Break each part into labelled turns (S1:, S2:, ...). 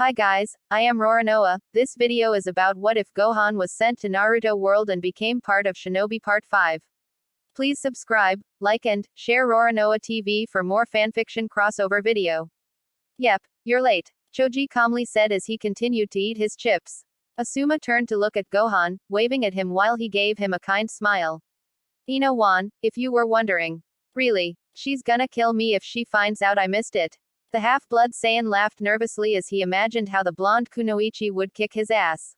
S1: Hi guys, I am Roranoa. This video is about what if Gohan was sent to Naruto World and became part of Shinobi Part 5. Please subscribe, like and share Roranoa TV for more fanfiction crossover video. Yep, you're late, Choji calmly said as he continued to eat his chips. Asuma turned to look at Gohan, waving at him while he gave him a kind smile. Ino-wan, if you were wondering. Really, she's gonna kill me if she finds out I missed it. The half-blood Saiyan laughed nervously as he imagined how the blonde Kunoichi would kick his ass.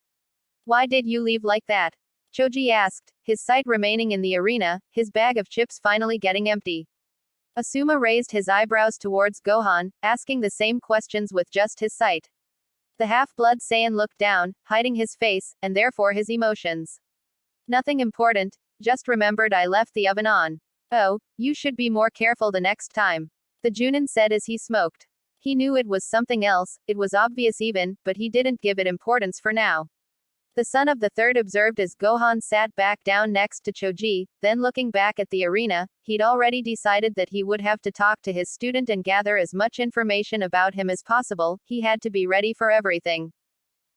S1: Why did you leave like that? Choji asked, his sight remaining in the arena, his bag of chips finally getting empty. Asuma raised his eyebrows towards Gohan, asking the same questions with just his sight. The half-blood Saiyan looked down, hiding his face, and therefore his emotions. Nothing important, just remembered I left the oven on. Oh, you should be more careful the next time. The Junin said as he smoked. He knew it was something else, it was obvious even, but he didn't give it importance for now. The son of the third observed as Gohan sat back down next to Choji, then looking back at the arena, he'd already decided that he would have to talk to his student and gather as much information about him as possible, he had to be ready for everything.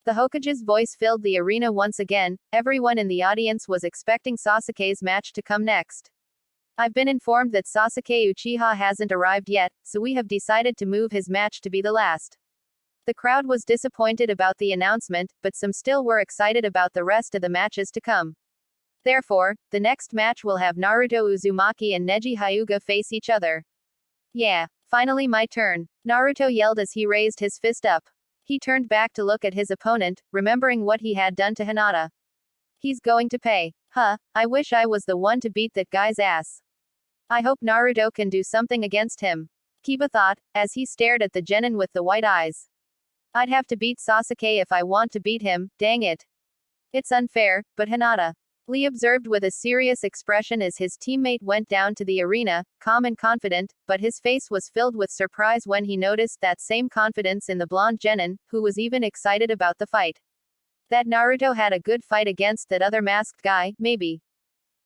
S1: The Hokage's voice filled the arena once again, everyone in the audience was expecting Sasuke's match to come next. I've been informed that Sasuke Uchiha hasn't arrived yet, so we have decided to move his match to be the last. The crowd was disappointed about the announcement, but some still were excited about the rest of the matches to come. Therefore, the next match will have Naruto Uzumaki and Neji Hyuga face each other. Yeah, finally my turn, Naruto yelled as he raised his fist up. He turned back to look at his opponent, remembering what he had done to Hinata. He's going to pay. Huh, I wish I was the one to beat that guy's ass. I hope Naruto can do something against him. Kiba thought, as he stared at the genin with the white eyes. I'd have to beat Sasuke if I want to beat him, dang it. It's unfair, but Hinata. Lee observed with a serious expression as his teammate went down to the arena, calm and confident, but his face was filled with surprise when he noticed that same confidence in the blonde genin, who was even excited about the fight. That Naruto had a good fight against that other masked guy, maybe.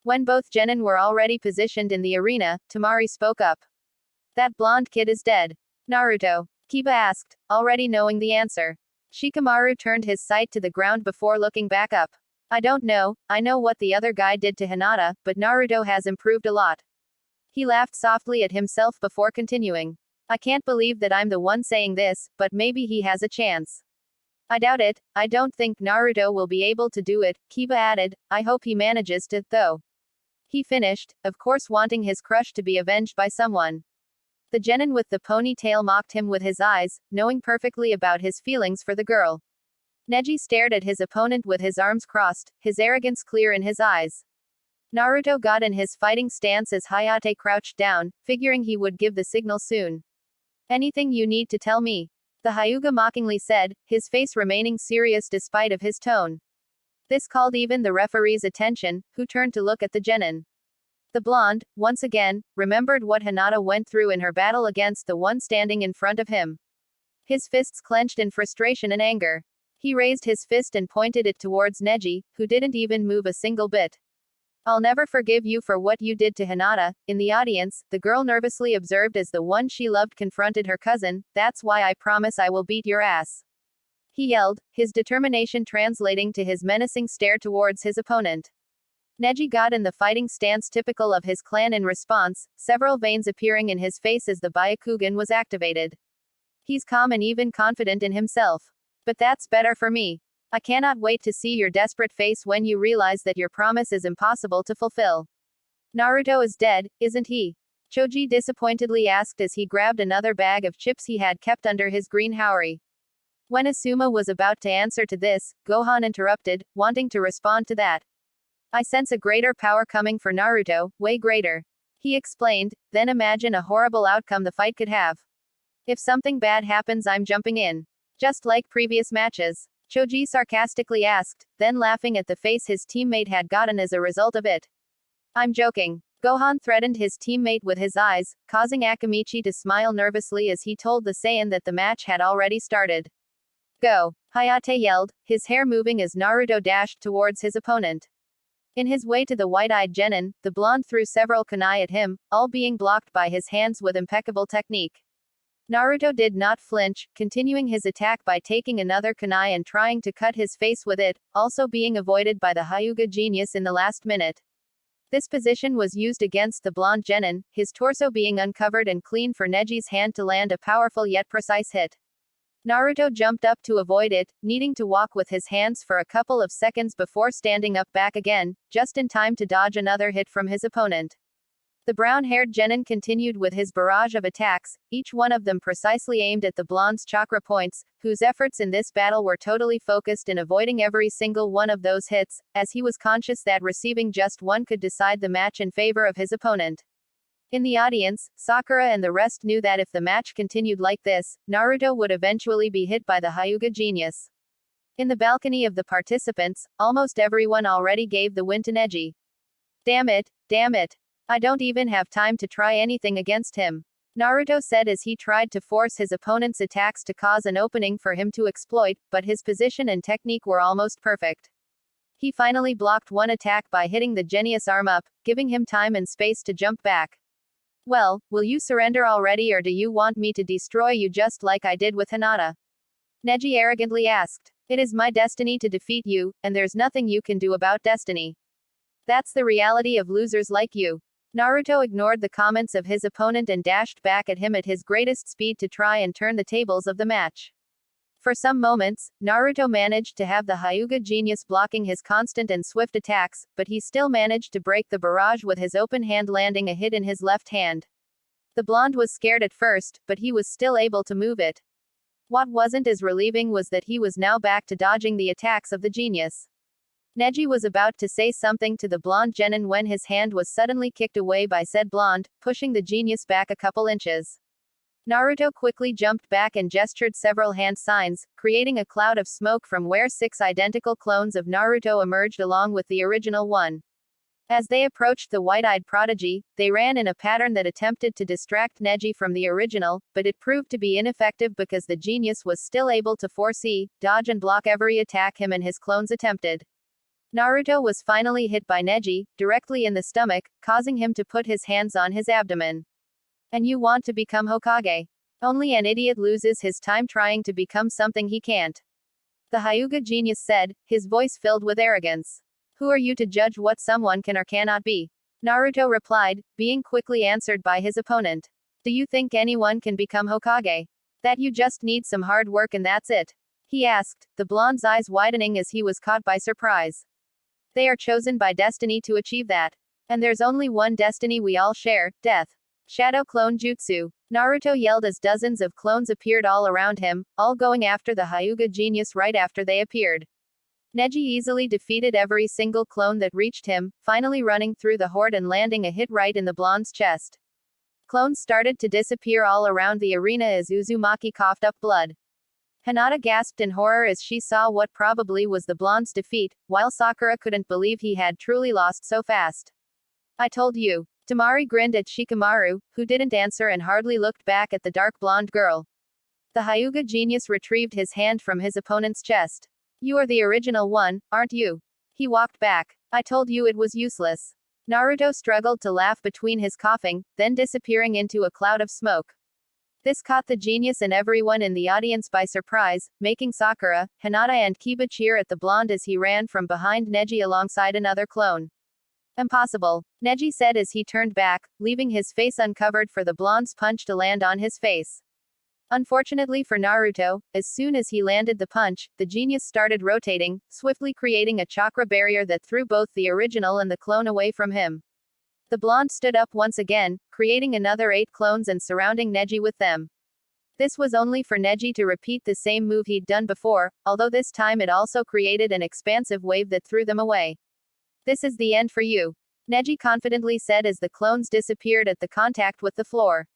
S1: When both genin were already positioned in the arena, Temari spoke up. That blonde kid is dead. Naruto? Kiba asked, already knowing the answer. Shikamaru turned his sight to the ground before looking back up. I don't know, I know what the other guy did to Hinata, but Naruto has improved a lot. He laughed softly at himself before continuing. I can't believe that I'm the one saying this, but maybe he has a chance. I doubt it, I don't think Naruto will be able to do it, Kiba added, I hope he manages to, though. He finished, of course wanting his crush to be avenged by someone. The genin with the ponytail mocked him with his eyes, knowing perfectly about his feelings for the girl. Neji stared at his opponent with his arms crossed, his arrogance clear in his eyes. Naruto got in his fighting stance as Hayate crouched down, figuring he would give the signal soon. Anything you need to tell me? The Hyuga mockingly said, his face remaining serious despite of his tone. This called even the referee's attention, who turned to look at the genin. The blonde, once again, remembered what Hinata went through in her battle against the one standing in front of him. His fists clenched in frustration and anger. He raised his fist and pointed it towards Neji, who didn't even move a single bit. I'll never forgive you for what you did to Hinata. In the audience, the girl nervously observed as the one she loved confronted her cousin, that's why I promise I will beat your ass. He yelled, his determination translating to his menacing stare towards his opponent. Neji got in the fighting stance typical of his clan in response, several veins appearing in his face as the Byakugan was activated. He's calm and even confident in himself. But that's better for me. I cannot wait to see your desperate face when you realize that your promise is impossible to fulfill. Naruto is dead, isn't he? Choji disappointedly asked as he grabbed another bag of chips he had kept under his green haori. When Asuma was about to answer to this, Gohan interrupted, wanting to respond to that. I sense a greater power coming for Naruto, way greater. He explained, then imagine a horrible outcome the fight could have. If something bad happens I'm jumping in. Just like previous matches. Choji sarcastically asked, then laughing at the face his teammate had gotten as a result of it. I'm joking. Gohan threatened his teammate with his eyes, causing Akamichi to smile nervously as he told the Saiyan that the match had already started. Go! Hayate yelled, his hair moving as Naruto dashed towards his opponent. In his way to the white-eyed genin, the blonde threw several kunai at him, all being blocked by his hands with impeccable technique. Naruto did not flinch, continuing his attack by taking another kunai and trying to cut his face with it, also being avoided by the Hyuga genius in the last minute. This position was used against the blonde genin, his torso being uncovered and clean for Neji's hand to land a powerful yet precise hit. Naruto jumped up to avoid it, needing to walk with his hands for a couple of seconds before standing up back again, just in time to dodge another hit from his opponent. The brown-haired genin continued with his barrage of attacks, each one of them precisely aimed at the blonde's chakra points, whose efforts in this battle were totally focused in avoiding every single one of those hits, as he was conscious that receiving just one could decide the match in favor of his opponent. In the audience, Sakura and the rest knew that if the match continued like this, Naruto would eventually be hit by the Hyuga genius. In the balcony of the participants, almost everyone already gave the win to Neji. Damn it, damn it. I don't even have time to try anything against him, Naruto said as he tried to force his opponent's attacks to cause an opening for him to exploit, but his position and technique were almost perfect. He finally blocked one attack by hitting the genius arm up, giving him time and space to jump back. Well, will you surrender already or do you want me to destroy you just like I did with Hinata? Neji arrogantly asked. It is my destiny to defeat you, and there's nothing you can do about destiny. That's the reality of losers like you. Naruto ignored the comments of his opponent and dashed back at him at his greatest speed to try and turn the tables of the match. For some moments, Naruto managed to have the Hyuga genius blocking his constant and swift attacks, but he still managed to break the barrage with his open hand, landing a hit in his left hand. The blonde was scared at first, but he was still able to move it. What wasn't as relieving was that he was now back to dodging the attacks of the genius. Neji was about to say something to the blonde genin when his hand was suddenly kicked away by said blonde, pushing the genius back a couple inches. Naruto quickly jumped back and gestured several hand signs, creating a cloud of smoke from where 6 identical clones of Naruto emerged along with the original one. As they approached the white-eyed prodigy, they ran in a pattern that attempted to distract Neji from the original, but it proved to be ineffective because the genius was still able to foresee, dodge and block every attack him and his clones attempted. Naruto was finally hit by Neji, directly in the stomach, causing him to put his hands on his abdomen. And you want to become Hokage? Only an idiot loses his time trying to become something he can't. The Hyuga genius said, his voice filled with arrogance. Who are you to judge what someone can or cannot be? Naruto replied, being quickly answered by his opponent. Do you think anyone can become Hokage? That you just need some hard work and that's it? He asked, the blonde's eyes widening as he was caught by surprise. They are chosen by destiny to achieve that. And there's only one destiny we all share, death. Shadow Clone Jutsu. Naruto yelled as dozens of clones appeared all around him, all going after the Hyuga genius right after they appeared. Neji easily defeated every single clone that reached him, finally running through the horde and landing a hit right in the blonde's chest. Clones started to disappear all around the arena as Uzumaki coughed up blood. Hinata gasped in horror as she saw what probably was the blonde's defeat, while Sakura couldn't believe he had truly lost so fast. I told you. Temari grinned at Shikamaru, who didn't answer and hardly looked back at the dark blonde girl. The Hyuga genius retrieved his hand from his opponent's chest. You are the original one, aren't you? He walked back. I told you it was useless. Naruto struggled to laugh between his coughing, then disappearing into a cloud of smoke. This caught the genius and everyone in the audience by surprise, making Sakura, Hinata and Kiba cheer at the blonde as he ran from behind Neji alongside another clone. Impossible, Neji said as he turned back, leaving his face uncovered for the blonde's punch to land on his face. Unfortunately for Naruto, as soon as he landed the punch, the genius started rotating, swiftly creating a chakra barrier that threw both the original and the clone away from him. The blonde stood up once again, creating another 8 clones and surrounding Neji with them. This was only for Neji to repeat the same move he'd done before, although this time it also created an expansive wave that threw them away. This is the end for you, Neji confidently said as the clones disappeared at the contact with the floor.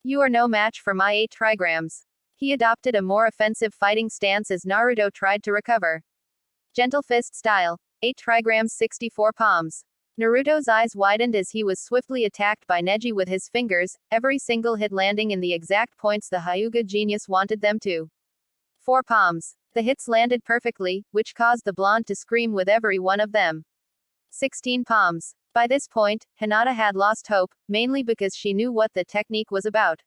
S1: You are no match for my 8 trigrams. He adopted a more offensive fighting stance as Naruto tried to recover. Gentle fist style. 8 trigrams 64 palms. Naruto's eyes widened as he was swiftly attacked by Neji with his fingers, every single hit landing in the exact points the Hyuga genius wanted them to. 4 palms. The hits landed perfectly, which caused the blonde to scream with every one of them. 16 palms. By this point, Hinata had lost hope, mainly because she knew what the technique was about.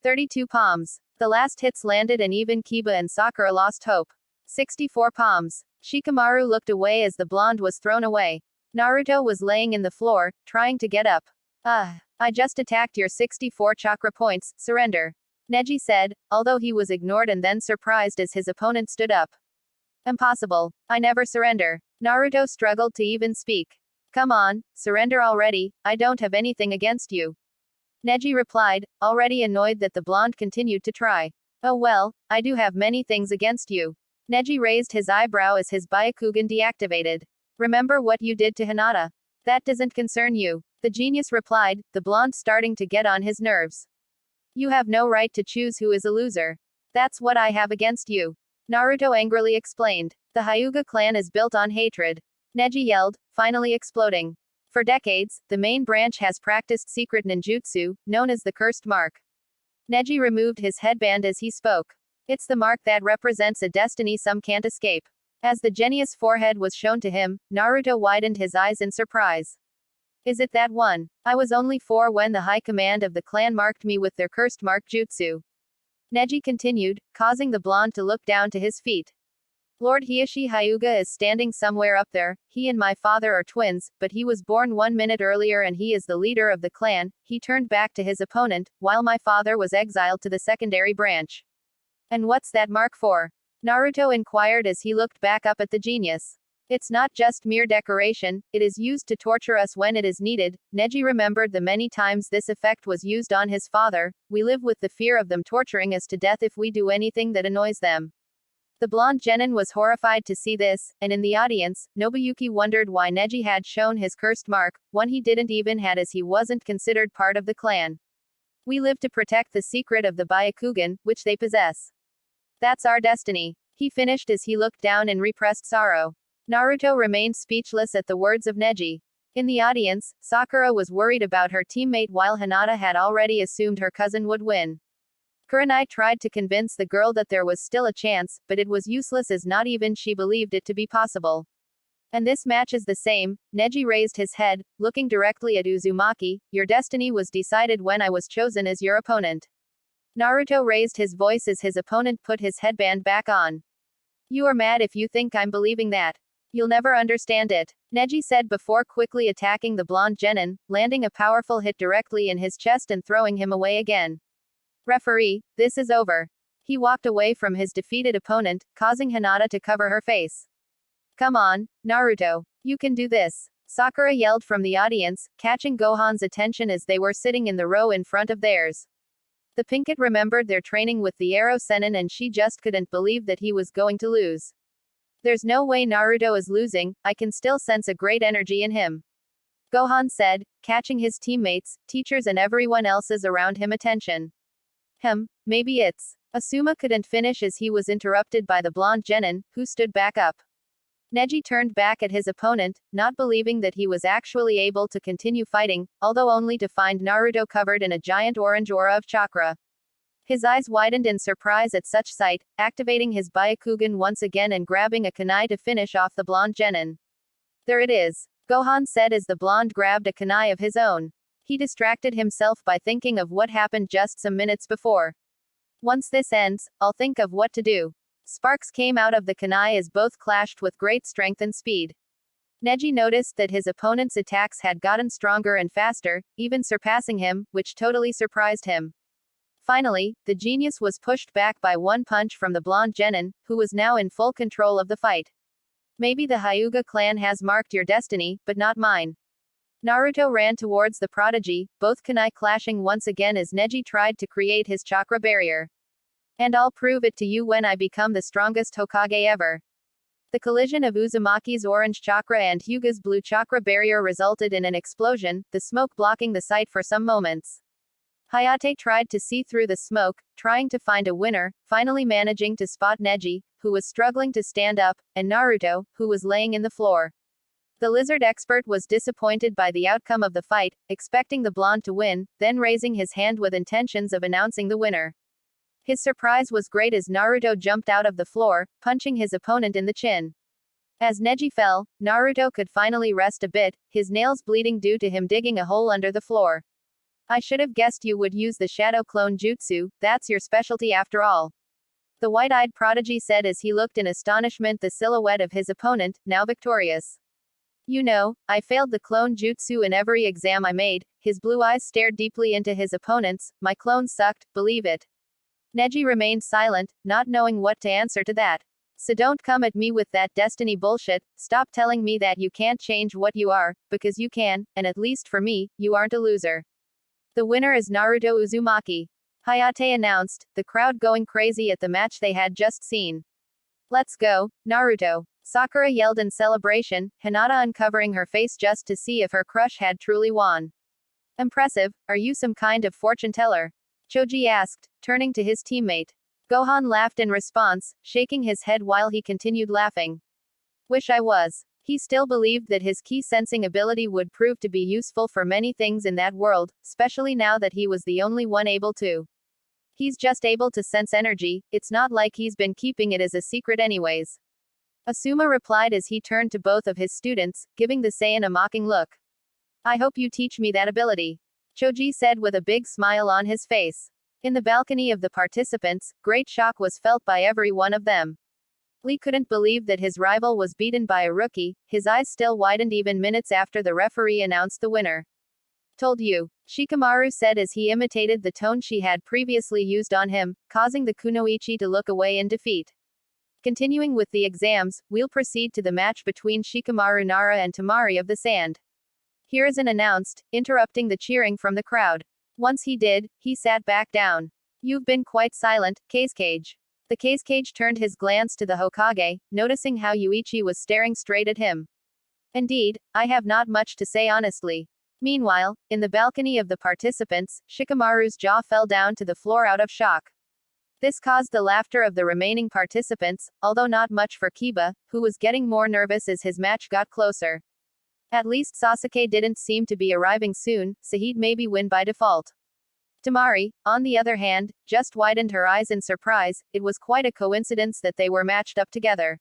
S1: 32 palms. The last hits landed and even Kiba and Sakura lost hope. 64 palms. Shikamaru looked away as the blonde was thrown away. Naruto was laying in the floor, trying to get up. I just attacked your 64 chakra points, surrender. Neji said, although he was ignored and then surprised as his opponent stood up. Impossible. I never surrender. Naruto struggled to even speak. Come on, surrender already, I don't have anything against you. Neji replied, already annoyed that the blonde continued to try. Oh well, I do have many things against you. Neji raised his eyebrow as his Byakugan deactivated. Remember what you did to Hinata? That doesn't concern you. The genius replied, the blonde starting to get on his nerves. You have no right to choose who is a loser. That's what I have against you. Naruto angrily explained. The Hyuga clan is built on hatred. Neji yelled, finally exploding. For decades, the main branch has practiced secret ninjutsu, known as the cursed mark. Neji removed his headband as he spoke. It's the mark that represents a destiny some can't escape. As the genius forehead was shown to him, Naruto widened his eyes in surprise. Is it that one? I was only 4 when the high command of the clan marked me with their cursed mark jutsu. Neji continued, causing the blonde to look down to his feet. Lord Hiyoshi Hyuga is standing somewhere up there. He and my father are twins, but he was born 1 minute earlier and he is the leader of the clan. He turned back to his opponent, while my father was exiled to the secondary branch. And what's that mark for? Naruto inquired as he looked back up at the genius. It's not just mere decoration, it is used to torture us when it is needed. Neji remembered the many times this effect was used on his father. We live with the fear of them torturing us to death if we do anything that annoys them. The blonde genin was horrified to see this, and in the audience, Nobuyuki wondered why Neji had shown his cursed mark, one he didn't even had as he wasn't considered part of the clan. We live to protect the secret of the Byakugan, which they possess. That's our destiny. He finished as he looked down in repressed sorrow. Naruto remained speechless at the words of Neji. In the audience, Sakura was worried about her teammate while Hinata had already assumed her cousin would win. Kurenai tried to convince the girl that there was still a chance, but it was useless as not even she believed it to be possible. And this match is the same. Neji raised his head, looking directly at Uzumaki. Your destiny was decided when I was chosen as your opponent. Naruto raised his voice as his opponent put his headband back on. You are mad if you think I'm believing that. You'll never understand it, Neji said before quickly attacking the blonde genin, landing a powerful hit directly in his chest and throwing him away again. Referee, this is over. He walked away from his defeated opponent, causing Hinata to cover her face. Come on, Naruto. You can do this. Sakura yelled from the audience, catching Gohan's attention as they were sitting in the row in front of theirs. The Pinkett remembered their training with the Arrow Sennin and she just couldn't believe that he was going to lose. There's no way Naruto is losing, I can still sense a great energy in him. Gohan said, catching his teammates, teachers and everyone else's around him attention. Maybe it's. Asuma couldn't finish as he was interrupted by the blonde genin, who stood back up. Neji turned back at his opponent, not believing that he was actually able to continue fighting, although only to find Naruto covered in a giant orange aura of chakra. His eyes widened in surprise at such sight, activating his Byakugan once again and grabbing a kunai to finish off the blonde genin. There it is, Gohan said as the blonde grabbed a kunai of his own. He distracted himself by thinking of what happened just some minutes before. Once this ends, I'll think of what to do. Sparks came out of the kunai as both clashed with great strength and speed. Neji noticed that his opponent's attacks had gotten stronger and faster, even surpassing him, which totally surprised him. Finally, the genius was pushed back by one punch from the blonde genin, who was now in full control of the fight. Maybe the Hyuga clan has marked your destiny, but not mine. Naruto ran towards the prodigy, both kunai clashing once again as Neji tried to create his chakra barrier. And I'll prove it to you when I become the strongest Hokage ever. The collision of Uzumaki's orange chakra and Hyuga's blue chakra barrier resulted in an explosion, the smoke blocking the sight for some moments. Hayate tried to see through the smoke, trying to find a winner, finally managing to spot Neji, who was struggling to stand up, and Naruto, who was laying in the floor. The lizard expert was disappointed by the outcome of the fight, expecting the blonde to win, then raising his hand with intentions of announcing the winner. His surprise was great as Naruto jumped out of the floor, punching his opponent in the chin. As Neji fell, Naruto could finally rest a bit, his nails bleeding due to him digging a hole under the floor. I should have guessed you would use the shadow clone jutsu, that's your specialty after all. The white-eyed prodigy said as he looked in astonishment the silhouette of his opponent, now victorious. You know, I failed the clone jutsu in every exam I made. His blue eyes stared deeply into his opponent's. My clone sucked, believe it. Neji remained silent, not knowing what to answer to that. So don't come at me with that destiny bullshit, stop telling me that you can't change what you are, because you can, and at least for me, you aren't a loser. The winner is Naruto Uzumaki. Hayate announced, the crowd going crazy at the match they had just seen. Let's go, Naruto. Sakura yelled in celebration, Hinata uncovering her face just to see if her crush had truly won. Impressive, are you some kind of fortune teller? Choji asked, turning to his teammate. Gohan laughed in response, shaking his head while he continued laughing. Wish I was. He still believed that his key sensing ability would prove to be useful for many things in that world, especially now that he was the only one able to. He's just able to sense energy, it's not like he's been keeping it as a secret anyways. Asuma replied as he turned to both of his students, giving the Saiyan a mocking look. I hope you teach me that ability. Choji said with a big smile on his face. In the balcony of the participants, great shock was felt by every one of them. Lee couldn't believe that his rival was beaten by a rookie, his eyes still widened even minutes after the referee announced the winner. Told you, Shikamaru said as he imitated the tone she had previously used on him, causing the kunoichi to look away in defeat. Continuing with the exams, we'll proceed to the match between Shikamaru Nara and Temari of the Sand. Hiruzen announced, interrupting the cheering from the crowd. Once he did, he sat back down. You've been quite silent, Kazekage. The Kazekage turned his glance to the Hokage, noticing how Yuichi was staring straight at him. Indeed, I have not much to say honestly. Meanwhile, in the balcony of the participants, Shikamaru's jaw fell down to the floor out of shock. This caused the laughter of the remaining participants, although not much for Kiba, who was getting more nervous as his match got closer. At least Sasuke didn't seem to be arriving soon, so he'd maybe win by default. Temari, on the other hand, just widened her eyes in surprise, it was quite a coincidence that they were matched up together.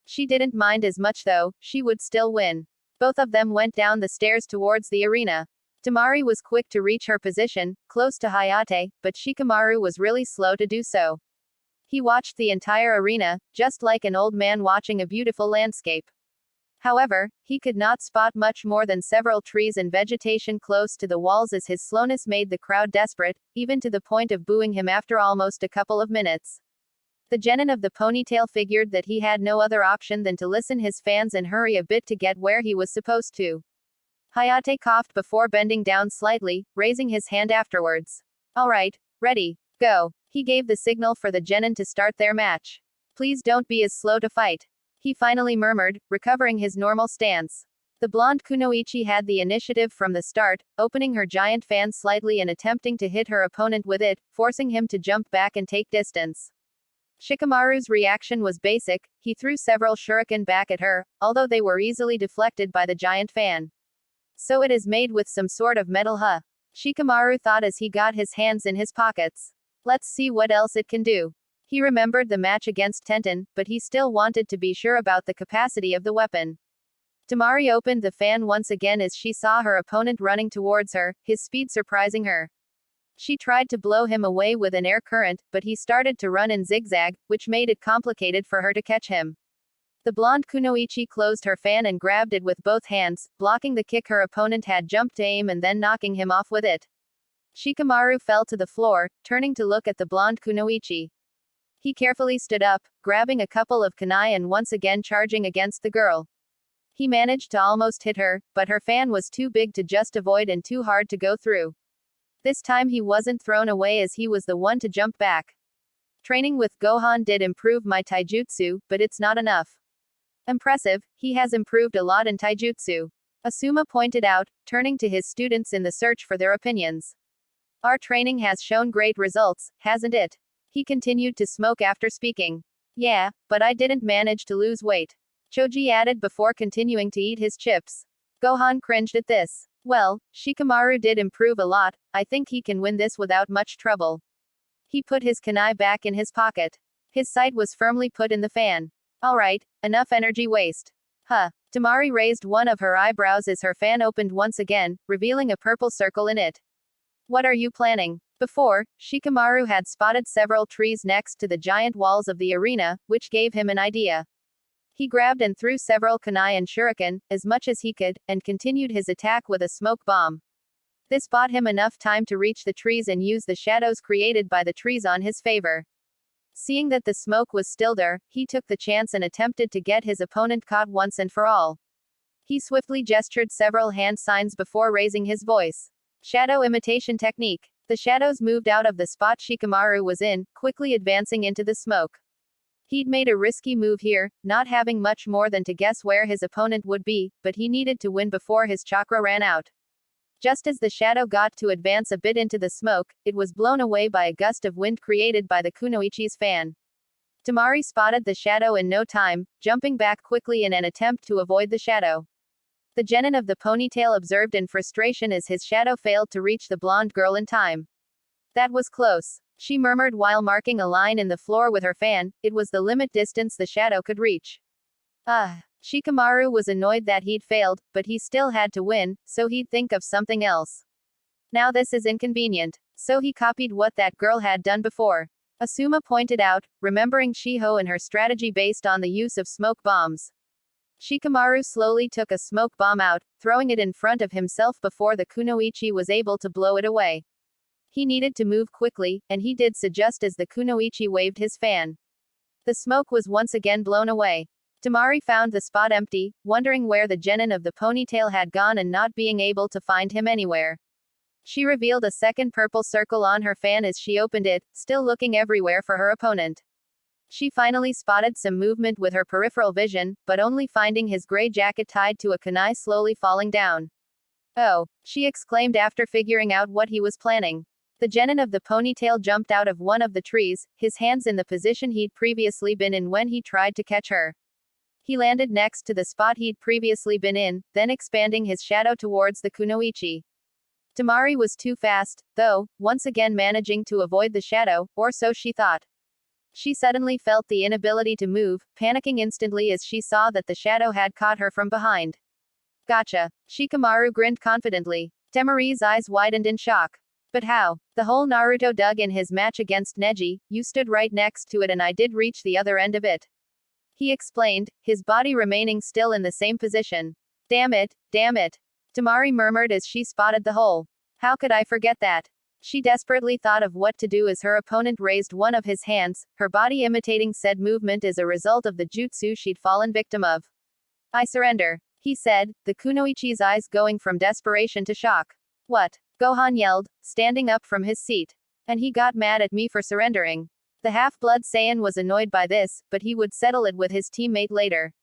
S1: She didn't mind as much though, she would still win. Both of them went down the stairs towards the arena. Temari was quick to reach her position, close to Hayate, but Shikamaru was really slow to do so. He watched the entire arena, just like an old man watching a beautiful landscape. However, he could not spot much more than several trees and vegetation close to the walls as his slowness made the crowd desperate, even to the point of booing him after almost a couple of minutes. The genin of the ponytail figured that he had no other option than to listen his fans and hurry a bit to get where he was supposed to. Hayate coughed before bending down slightly, raising his hand afterwards. Alright, ready, go. He gave the signal for the genin to start their match. Please don't be as slow to fight. He finally murmured, recovering his normal stance. The blonde kunoichi had the initiative from the start, opening her giant fan slightly and attempting to hit her opponent with it, forcing him to jump back and take distance. Shikamaru's reaction was basic, he threw several shuriken back at her, although they were easily deflected by the giant fan. So it is made with some sort of metal, huh? Shikamaru thought as he got his hands in his pockets. Let's see what else it can do. He remembered the match against Tenten, but he still wanted to be sure about the capacity of the weapon. Temari opened the fan once again as she saw her opponent running towards her, his speed surprising her. She tried to blow him away with an air current, but he started to run in zigzag, which made it complicated for her to catch him. The blonde kunoichi closed her fan and grabbed it with both hands, blocking the kick her opponent had jumped to aim and then knocking him off with it. Shikamaru fell to the floor, turning to look at the blonde kunoichi. He carefully stood up, grabbing a couple of kunai and once again charging against the girl. He managed to almost hit her, but her fan was too big to just avoid and too hard to go through. This time he wasn't thrown away as he was the one to jump back. Training with Gohan did improve my taijutsu, but it's not enough. Impressive, he has improved a lot in taijutsu. Asuma pointed out, turning to his students in the search for their opinions. Our training has shown great results, hasn't it? He continued to smoke after speaking. Yeah, but I didn't manage to lose weight. Choji added before continuing to eat his chips. Gohan cringed at this. Well, Shikamaru did improve a lot, I think he can win this without much trouble. He put his kunai back in his pocket. His sight was firmly put in the fan. Alright, enough energy waste. Huh. Temari raised one of her eyebrows as her fan opened once again, revealing a purple circle in it. What are you planning? Before, Shikamaru had spotted several trees next to the giant walls of the arena, which gave him an idea. He grabbed and threw several kunai and shuriken, as much as he could, and continued his attack with a smoke bomb. This bought him enough time to reach the trees and use the shadows created by the trees on his favor. Seeing that the smoke was still there, he took the chance and attempted to get his opponent caught once and for all. He swiftly gestured several hand signs before raising his voice. Shadow imitation technique. The shadows moved out of the spot Shikamaru was in, quickly advancing into the smoke. He'd made a risky move here, not having much more than to guess where his opponent would be, but he needed to win before his chakra ran out. Just as the shadow got to advance a bit into the smoke, it was blown away by a gust of wind created by the kunoichi's fan. Temari spotted the shadow in no time, jumping back quickly in an attempt to avoid the shadow. The genin of the ponytail observed in frustration as his shadow failed to reach the blonde girl in time. That was close, she murmured while marking a line in the floor with her fan. It was the limit distance the shadow could reach. Shikamaru was annoyed that he'd failed, but he still had to win, so he'd think of something else. Now this is inconvenient. So he copied what that girl had done before. Asuma pointed out, remembering Shiho and her strategy based on the use of smoke bombs. Shikamaru slowly took a smoke bomb out, throwing it in front of himself before the kunoichi was able to blow it away. He needed to move quickly, and he did so just as the kunoichi waved his fan. The smoke was once again blown away. Temari found the spot empty, wondering where the genin of the ponytail had gone and not being able to find him anywhere. She revealed a second purple circle on her fan as she opened it, still looking everywhere for her opponent. She finally spotted some movement with her peripheral vision, but only finding his gray jacket tied to a kunai slowly falling down. Oh, she exclaimed after figuring out what he was planning. The genin of the ponytail jumped out of one of the trees, his hands in the position he'd previously been in when he tried to catch her. He landed next to the spot he'd previously been in, then expanding his shadow towards the kunoichi. Temari was too fast, though, once again managing to avoid the shadow, or so she thought. She suddenly felt the inability to move, panicking instantly as she saw that the shadow had caught her from behind. Gotcha. Shikamaru grinned confidently. Temari's eyes widened in shock. But how? The whole Naruto dug in his match against Neji, you stood right next to it and I did reach the other end of it. He explained, his body remaining still in the same position. Damn it, damn it. Temari murmured as she spotted the hole. How could I forget that? She desperately thought of what to do as her opponent raised one of his hands, her body imitating said movement as a result of the jutsu she'd fallen victim of. I surrender, he said, the kunoichi's eyes going from desperation to shock. What? Gohan yelled, standing up from his seat. And he got mad at me for surrendering. The half-blood Saiyan was annoyed by this, but he would settle it with his teammate later.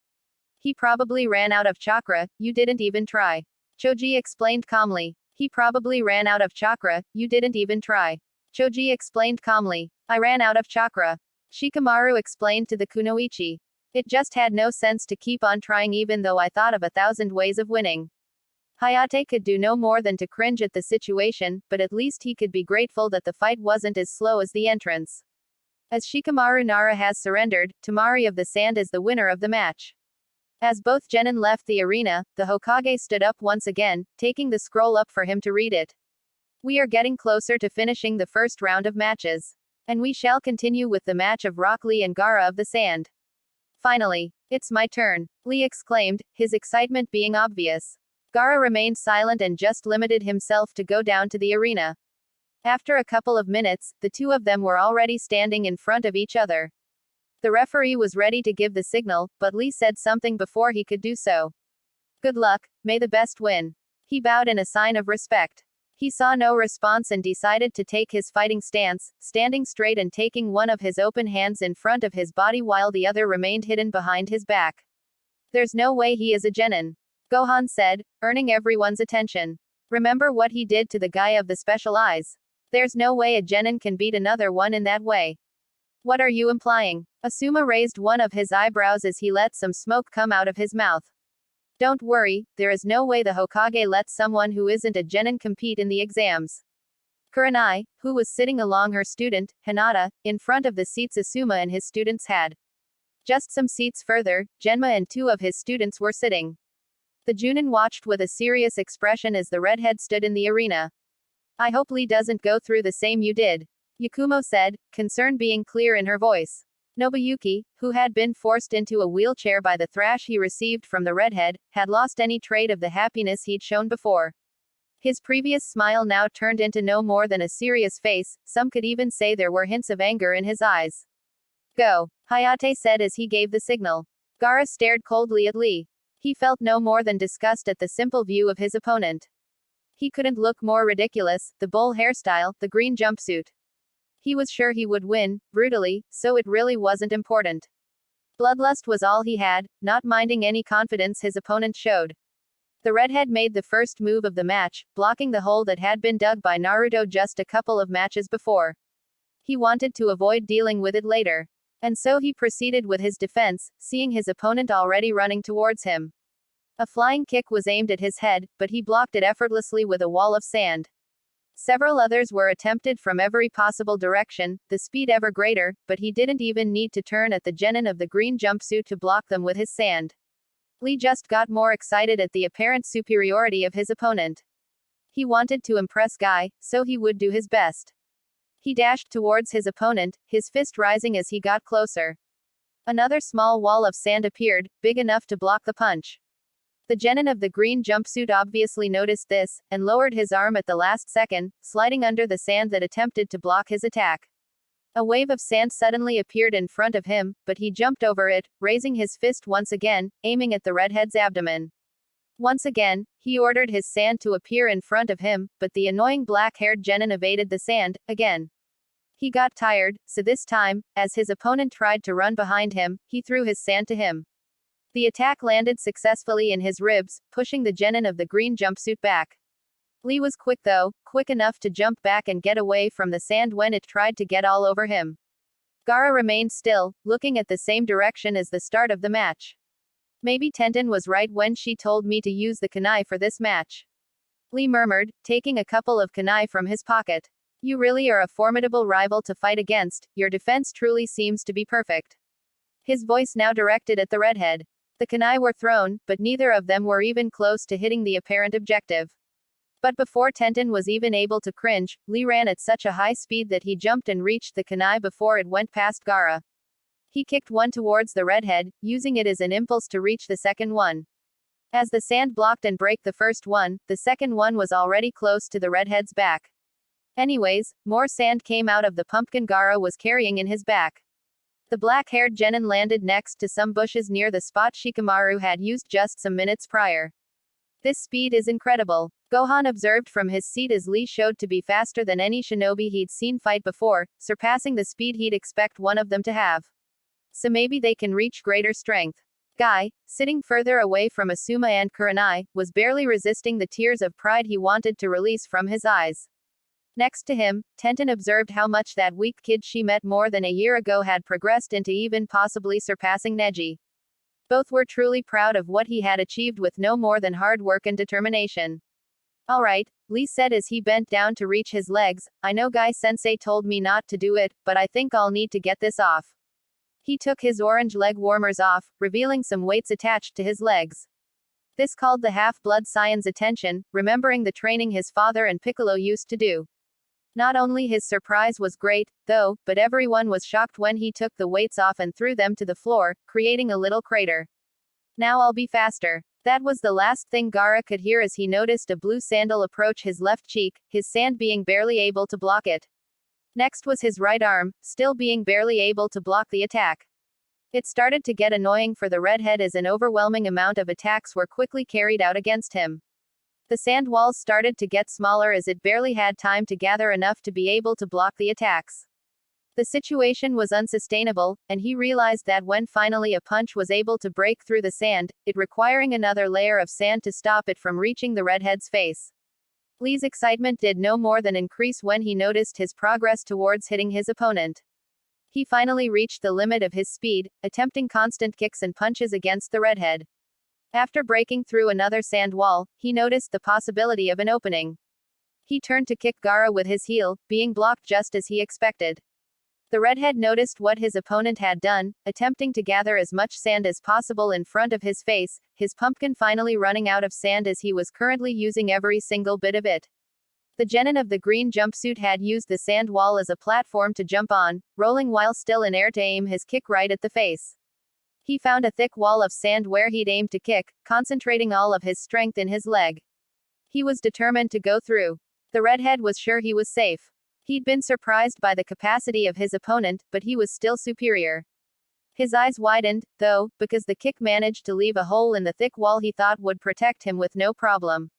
S1: He probably ran out of chakra, you didn't even try. Choji explained calmly. He probably ran out of chakra, you didn't even try. Choji explained calmly. I ran out of chakra. Shikamaru explained to the kunoichi. It just had no sense to keep on trying even though I thought of 1,000 ways of winning. Hayate could do no more than to cringe at the situation, but at least he could be grateful that the fight wasn't as slow as the entrance. As Shikamaru Nara has surrendered, Temari of the Sand is the winner of the match. As both genin left the arena, the Hokage stood up once again, taking the scroll up for him to read it. We are getting closer to finishing the first round of matches. And we shall continue with the match of Rock Lee and Gaara of the Sand. Finally, it's my turn, Lee exclaimed, his excitement being obvious. Gaara remained silent and just limited himself to go down to the arena. After a couple of minutes, the two of them were already standing in front of each other. The referee was ready to give the signal, but Lee said something before he could do so. Good luck, may the best win. He bowed in a sign of respect. He saw no response and decided to take his fighting stance, standing straight and taking one of his open hands in front of his body while the other remained hidden behind his back. There's no way he is a genin, Gohan said, earning everyone's attention. Remember what he did to the guy of the special eyes. There's no way a genin can beat another one in that way. What are you implying? Asuma raised one of his eyebrows as he let some smoke come out of his mouth. Don't worry, there is no way the Hokage lets someone who isn't a genin compete in the exams. Kurenai, who was sitting along her student, Hinata, in front of the seats Asuma and his students had. Just some seats further, Genma and two of his students were sitting. The Junin watched with a serious expression as the redhead stood in the arena. I hope Lee doesn't go through the same you did. Yakumo said, concern being clear in her voice. Nobuyuki, who had been forced into a wheelchair by the thrash he received from the redhead, had lost any trait of the happiness he'd shown before. His previous smile now turned into no more than a serious face, some could even say there were hints of anger in his eyes. Go, Hayate said as he gave the signal. Gaara stared coldly at Lee. He felt no more than disgust at the simple view of his opponent. He couldn't look more ridiculous, the bowl hairstyle, the green jumpsuit. He was sure he would win, brutally, so it really wasn't important. Bloodlust was all he had, not minding any confidence his opponent showed. The redhead made the first move of the match, blocking the hole that had been dug by Naruto just a couple of matches before. He wanted to avoid dealing with it later. And so he proceeded with his defense, seeing his opponent already running towards him. A flying kick was aimed at his head, but he blocked it effortlessly with a wall of sand. Several others were attempted from every possible direction, the speed ever greater, but he didn't even need to turn at the genin of the green jumpsuit to block them with his sand. Lee just got more excited at the apparent superiority of his opponent. He wanted to impress Guy, so he would do his best. He dashed towards his opponent, his fist rising as he got closer. Another small wall of sand appeared, big enough to block the punch. The genin of the green jumpsuit obviously noticed this, and lowered his arm at the last second, sliding under the sand that attempted to block his attack. A wave of sand suddenly appeared in front of him, but he jumped over it, raising his fist once again, aiming at the redhead's abdomen. Once again, he ordered his sand to appear in front of him, but the annoying black-haired genin evaded the sand, again. He got tired, so this time, as his opponent tried to run behind him, he threw his sand to him. The attack landed successfully in his ribs, pushing the genin of the green jumpsuit back. Lee was quick though, quick enough to jump back and get away from the sand when it tried to get all over him. Gaara remained still, looking at the same direction as the start of the match. Maybe Tenten was right when she told me to use the kunai for this match. Lee murmured, taking a couple of kunai from his pocket. You really are a formidable rival to fight against, your defense truly seems to be perfect. His voice now directed at the redhead. The kunai were thrown, but neither of them were even close to hitting the apparent objective. But before Tenten was even able to cringe, Lee ran at such a high speed that he jumped and reached the kunai before it went past Gaara. He kicked one towards the redhead, using it as an impulse to reach the second one. As the sand blocked and break the first one, the second one was already close to the redhead's back. Anyways, more sand came out of the pumpkin Gaara was carrying in his back. The black-haired genin landed next to some bushes near the spot Shikamaru had used just some minutes prior. This speed is incredible. Gohan observed from his seat as Lee showed to be faster than any shinobi he'd seen fight before, surpassing the speed he'd expect one of them to have. So maybe they can reach greater strength. Guy, sitting further away from Asuma and Kurenai, was barely resisting the tears of pride he wanted to release from his eyes. Next to him, Tenten observed how much that weak kid she met more than a year ago had progressed into even possibly surpassing Neji. Both were truly proud of what he had achieved with no more than hard work and determination. Alright, Lee said as he bent down to reach his legs, I know Guy-sensei told me not to do it, but I think I'll need to get this off. He took his orange leg warmers off, revealing some weights attached to his legs. This called the half-blood Saiyan's attention, remembering the training his father and Piccolo used to do. Not only his surprise was great, though, but everyone was shocked when he took the weights off and threw them to the floor, creating a little crater. Now I'll be faster. That was the last thing Gaara could hear as he noticed a blue sandal approach his left cheek, his sand being barely able to block it. Next was his right arm, still being barely able to block the attack. It started to get annoying for the redhead as an overwhelming amount of attacks were quickly carried out against him. The sand walls started to get smaller as it barely had time to gather enough to be able to block the attacks. The situation was unsustainable, and he realized that when finally a punch was able to break through the sand, it requiring another layer of sand to stop it from reaching the redhead's face. Lee's excitement did no more than increase when he noticed his progress towards hitting his opponent. He finally reached the limit of his speed, attempting constant kicks and punches against the redhead. After breaking through another sand wall, he noticed the possibility of an opening. He turned to kick Gaara with his heel, being blocked just as he expected. The redhead noticed what his opponent had done, attempting to gather as much sand as possible in front of his face, his pumpkin finally running out of sand as he was currently using every single bit of it. The genin of the green jumpsuit had used the sand wall as a platform to jump on, rolling while still in air to aim his kick right at the face. He found a thick wall of sand where he'd aimed to kick, concentrating all of his strength in his leg. He was determined to go through. The redhead was sure he was safe. He'd been surprised by the capacity of his opponent, but he was still superior. His eyes widened, though, because the kick managed to leave a hole in the thick wall he thought would protect him with no problem.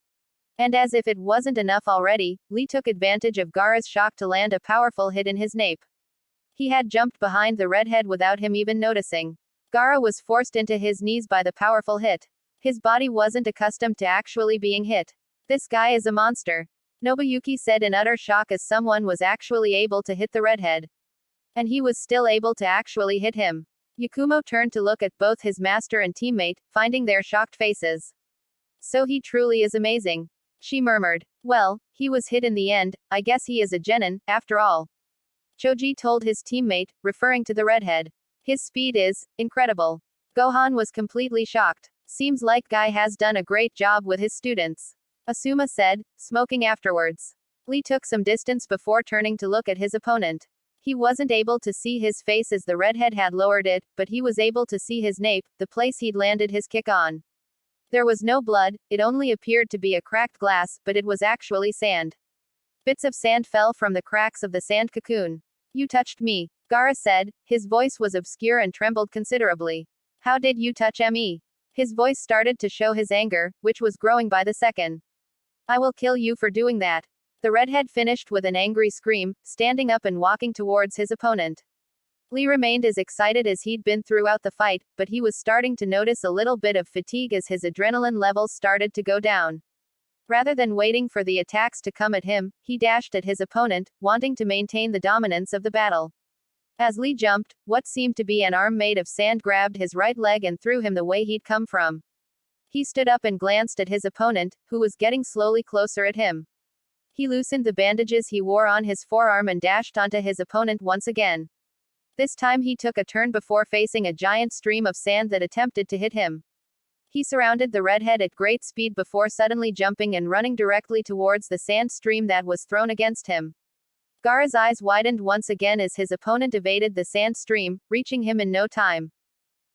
S1: And as if it wasn't enough already, Lee took advantage of Gaara's shock to land a powerful hit in his nape. He had jumped behind the redhead without him even noticing. Gaara was forced into his knees by the powerful hit. His body wasn't accustomed to actually being hit. This guy is a monster, Nobuyuki said in utter shock as someone was actually able to hit the redhead. And he was still able to actually hit him. Yakumo turned to look at both his master and teammate, finding their shocked faces. So he truly is amazing, she murmured. Well, he was hit in the end, I guess he is a genin, after all. Choji told his teammate, referring to the redhead. His speed is incredible. Gohan was completely shocked. Seems like Guy has done a great job with his students, Asuma said, smoking afterwards. Lee took some distance before turning to look at his opponent. He wasn't able to see his face as the redhead had lowered it, but he was able to see his nape, the place he'd landed his kick on. There was no blood, it only appeared to be a cracked glass, but it was actually sand. Bits of sand fell from the cracks of the sand cocoon. You touched me, Gaara said, his voice was obscure and trembled considerably. How did you touch me? His voice started to show his anger, which was growing by the second. I will kill you for doing that. The redhead finished with an angry scream, standing up and walking towards his opponent. Lee remained as excited as he'd been throughout the fight, but he was starting to notice a little bit of fatigue as his adrenaline levels started to go down. Rather than waiting for the attacks to come at him, he dashed at his opponent, wanting to maintain the dominance of the battle. As Lee jumped, what seemed to be an arm made of sand grabbed his right leg and threw him the way he'd come from. He stood up and glanced at his opponent, who was getting slowly closer at him. He loosened the bandages he wore on his forearm and dashed onto his opponent once again. This time he took a turn before facing a giant stream of sand that attempted to hit him. He surrounded the redhead at great speed before suddenly jumping and running directly towards the sand stream that was thrown against him. Gaara's eyes widened once again as his opponent evaded the sand stream, reaching him in no time.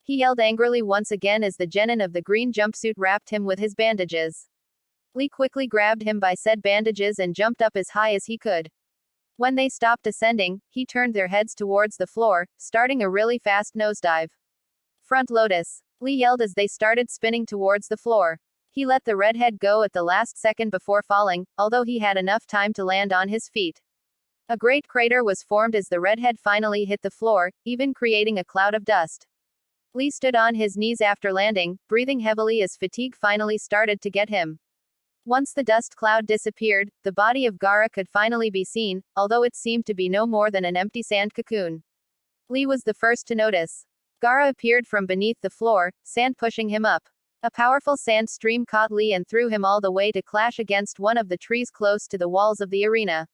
S1: He yelled angrily once again as the genin of the green jumpsuit wrapped him with his bandages. Lee quickly grabbed him by said bandages and jumped up as high as he could. When they stopped ascending, he turned their heads towards the floor, starting a really fast nosedive. Front lotus, Lee yelled as they started spinning towards the floor. He let the redhead go at the last second before falling, although he had enough time to land on his feet. A great crater was formed as the redhead finally hit the floor, even creating a cloud of dust. Lee stood on his knees after landing, breathing heavily as fatigue finally started to get him. Once the dust cloud disappeared, the body of Gaara could finally be seen, although it seemed to be no more than an empty sand cocoon. Lee was the first to notice. Gaara appeared from beneath the floor, sand pushing him up. A powerful sand stream caught Lee and threw him all the way to clash against one of the trees close to the walls of the arena.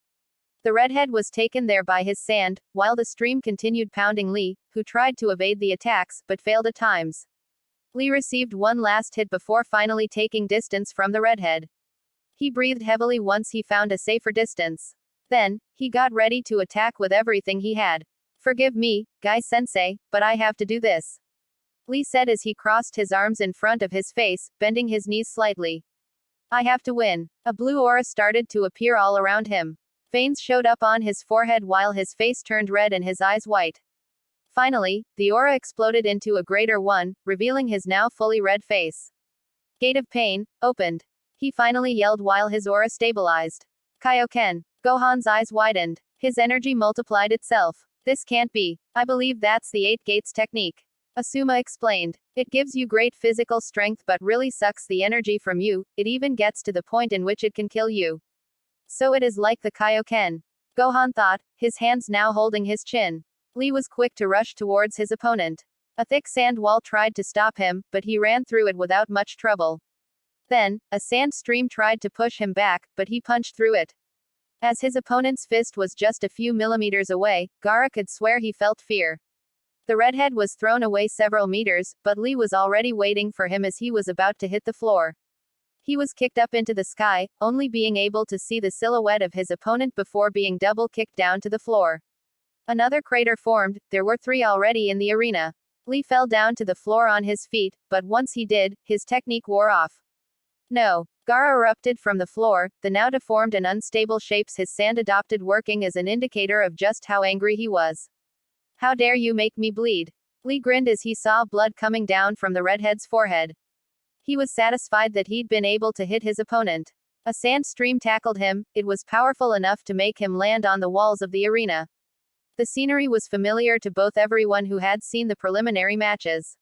S1: The redhead was taken there by his sand, while the stream continued pounding Lee, who tried to evade the attacks, but failed at times. Lee received one last hit before finally taking distance from the redhead. He breathed heavily once he found a safer distance. Then, he got ready to attack with everything he had. Forgive me, Guy-sensei, but I have to do this, Lee said as he crossed his arms in front of his face, bending his knees slightly. I have to win. A blue aura started to appear all around him. Veins showed up on his forehead while his face turned red and his eyes white. Finally, the aura exploded into a greater one, revealing his now fully red face. Gate of Pain, opened. He finally yelled while his aura stabilized. Kaioken. Gohan's eyes widened. His energy multiplied itself. This can't be. I believe that's the 8 gates technique, Asuma explained. It gives you great physical strength but really sucks the energy from you, it even gets to the point in which it can kill you. So it is like the Kaioken, Gohan thought, his hands now holding his chin. Lee was quick to rush towards his opponent. A thick sand wall tried to stop him, but he ran through it without much trouble. Then, a sand stream tried to push him back, but he punched through it. As his opponent's fist was just a few millimeters away, Gaara could swear he felt fear. The redhead was thrown away several meters, but Lee was already waiting for him as he was about to hit the floor. He was kicked up into the sky, only being able to see the silhouette of his opponent before being double kicked down to the floor. Another crater formed, there were 3 already in the arena. Lee fell down to the floor on his feet, but once he did, his technique wore off. No. Gaara erupted from the floor, the now deformed and unstable shapes his sand adopted working as an indicator of just how angry he was. How dare you make me bleed? Lee grinned as he saw blood coming down from the redhead's forehead. He was satisfied that he'd been able to hit his opponent. A sand stream tackled him, it was powerful enough to make him land on the walls of the arena. The scenery was familiar to both everyone who had seen the preliminary matches.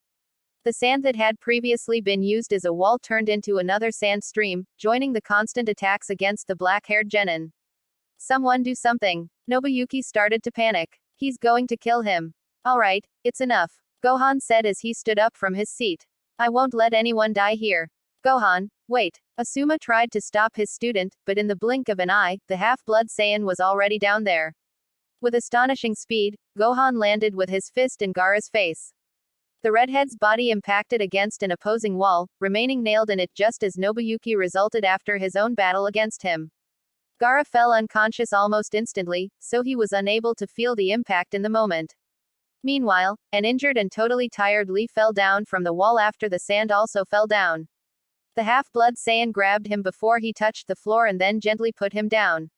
S1: The sand that had previously been used as a wall turned into another sand stream, joining the constant attacks against the black-haired genin. Someone do something. Nobuyuki started to panic. He's going to kill him. Alright, it's enough, Gohan said as he stood up from his seat. I won't let anyone die here. Gohan, wait. Asuma tried to stop his student, but in the blink of an eye, the half-blood Saiyan was already down there. With astonishing speed, Gohan landed with his fist in Gaara's face. The redhead's body impacted against an opposing wall, remaining nailed in it just as Nobuyuki resulted after his own battle against him. Gaara fell unconscious almost instantly, so he was unable to feel the impact in the moment. Meanwhile, an injured and totally tired Lee fell down from the wall after the sand also fell down. The half-blood Saiyan grabbed him before he touched the floor and then gently put him down.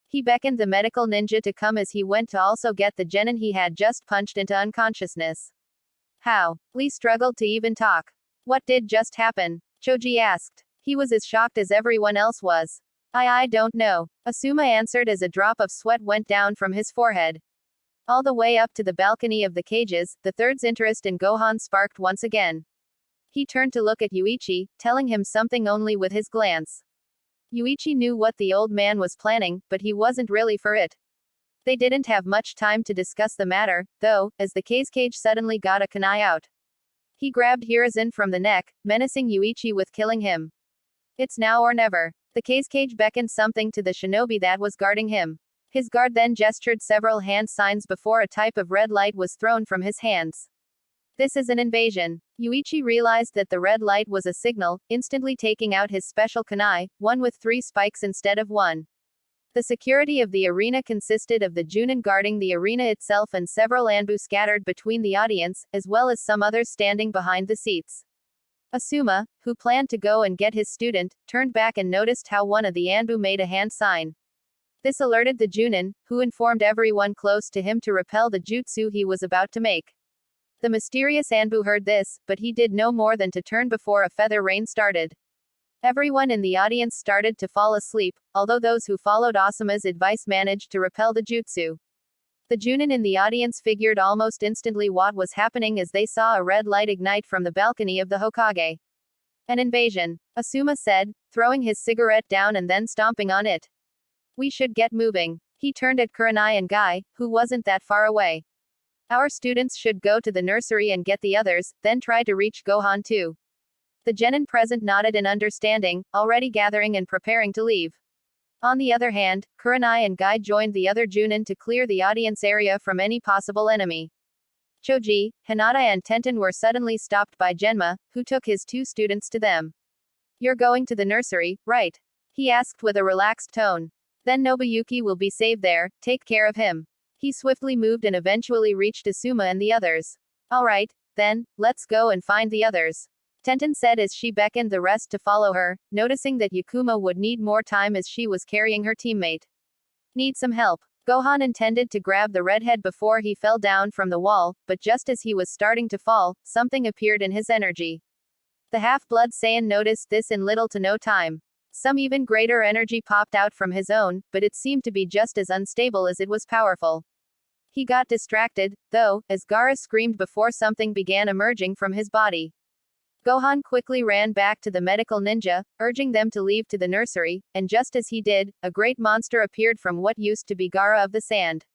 S1: He beckoned the medical ninja to come as he went to also get the genin he had just punched into unconsciousness. How? Lee struggled to even talk. What did just happen? Choji asked. He was as shocked as everyone else was. I don't know, Asuma answered as a drop of sweat went down from his forehead. All the way up to the balcony of the cages, the third's interest in Gohan sparked once again. He turned to look at Yuichi, telling him something only with his glance. Yuichi knew what the old man was planning, but he wasn't really for it. They didn't have much time to discuss the matter, though, as the cage suddenly got a kunai out. He grabbed Hiruzen from the neck, menacing Yuichi with killing him. It's now or never. The cage beckoned something to the shinobi that was guarding him. His guard then gestured several hand signs before a type of red light was thrown from his hands. This is an invasion. Yuichi realized that the red light was a signal, instantly taking out his special kunai, one with 3 spikes instead of 1. The security of the arena consisted of the Junin guarding the arena itself and several Anbu scattered between the audience, as well as some others standing behind the seats. Asuma, who planned to go and get his student, turned back and noticed how one of the Anbu made a hand sign. This alerted the Junin, who informed everyone close to him to repel the jutsu he was about to make. The mysterious Anbu heard this, but he did no more than to turn before a feather rain started. Everyone in the audience started to fall asleep, although those who followed Asuma's advice managed to repel the jutsu. The Junin in the audience figured almost instantly what was happening as they saw a red light ignite from the balcony of the Hokage. An invasion, Asuma said, throwing his cigarette down and then stomping on it. We should get moving. He turned at Kurenai and Guy, who wasn't that far away. Our students should go to the nursery and get the others, then try to reach Gohan too. The genin present nodded in understanding, already gathering and preparing to leave. On the other hand, Kurenai and Guy joined the other Junin to clear the audience area from any possible enemy. Choji, Hinata and Tenten were suddenly stopped by Genma, who took his 2 students to them. You're going to the nursery, right? He asked with a relaxed tone. Then Nobuyuki will be saved there, take care of him. He swiftly moved and eventually reached Asuma and the others. Alright, then, let's go and find the others, Tenten said as she beckoned the rest to follow her, noticing that Yakuma would need more time as she was carrying her teammate. Need some help. Gohan intended to grab the redhead before he fell down from the wall, but just as he was starting to fall, something appeared in his energy. The half-blood Saiyan noticed this in little to no time. Some even greater energy popped out from his own, but it seemed to be just as unstable as it was powerful. He got distracted, though, as Gaara screamed before something began emerging from his body. Gohan quickly ran back to the medical ninja, urging them to leave to the nursery, and just as he did, a great monster appeared from what used to be Gaara of the sand.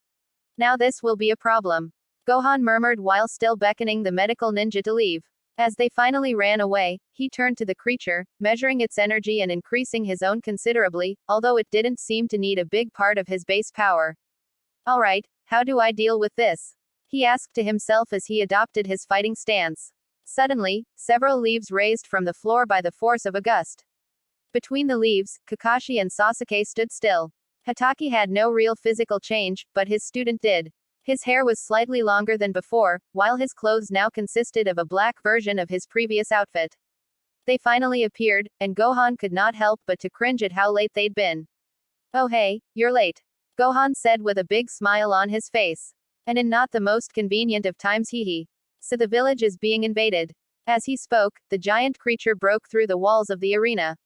S1: Now this will be a problem, Gohan murmured while still beckoning the medical ninja to leave. As they finally ran away, he turned to the creature, measuring its energy and increasing his own considerably, although it didn't seem to need a big part of his base power. Alright, how do I deal with this? He asked to himself as he adopted his fighting stance. Suddenly, several leaves raised from the floor by the force of a gust. Between the leaves, Kakashi and Sasuke stood still. Hatake had no real physical change, but his student did. His hair was slightly longer than before, while his clothes now consisted of a black version of his previous outfit. They finally appeared, and Gohan could not help but to cringe at how late they'd been. "Oh hey, you're late," Gohan said with a big smile on his face. "And in not the most convenient of times, hee. So the village is being invaded." As he spoke, the giant creature broke through the walls of the arena.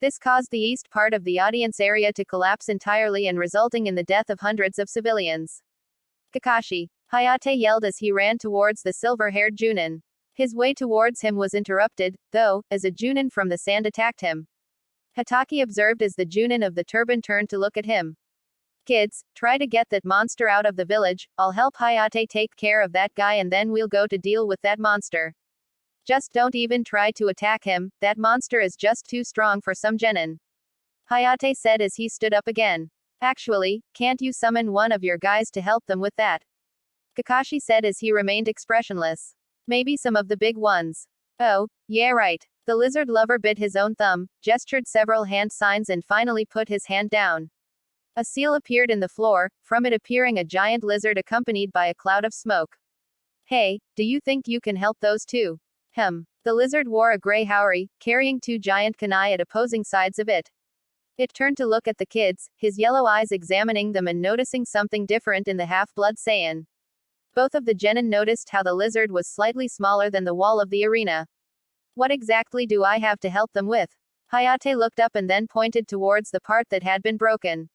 S1: This caused the east part of the audience area to collapse entirely and resulting in the death of hundreds of civilians. "Kakashi!" Hayate yelled as he ran towards the silver-haired Junin. His way towards him was interrupted, though, as a Junin from the sand attacked him. Hatake observed as the Junin of the turban turned to look at him. "Kids, try to get that monster out of the village, I'll help Hayate take care of that guy and then we'll go to deal with that monster. Just don't even try to attack him, that monster is just too strong for some genin," Hayate said as he stood up again. "Actually, can't you summon one of your guys to help them with that?" Kakashi said as he remained expressionless. "Maybe some of the big ones." "Oh, yeah right." The lizard lover bit his own thumb, gestured several hand signs and finally put his hand down. A seal appeared in the floor, from it appearing a giant lizard accompanied by a cloud of smoke. "Hey, do you think you can help those two?" The lizard wore a gray haori, carrying two giant kunai at opposing sides of it. It turned to look at the kids, his yellow eyes examining them and noticing something different in the half-blood Saiyan. Both of the genin noticed how the lizard was slightly smaller than the wall of the arena. "What exactly do I have to help them with?" Hayate looked up and then pointed towards the part that had been broken.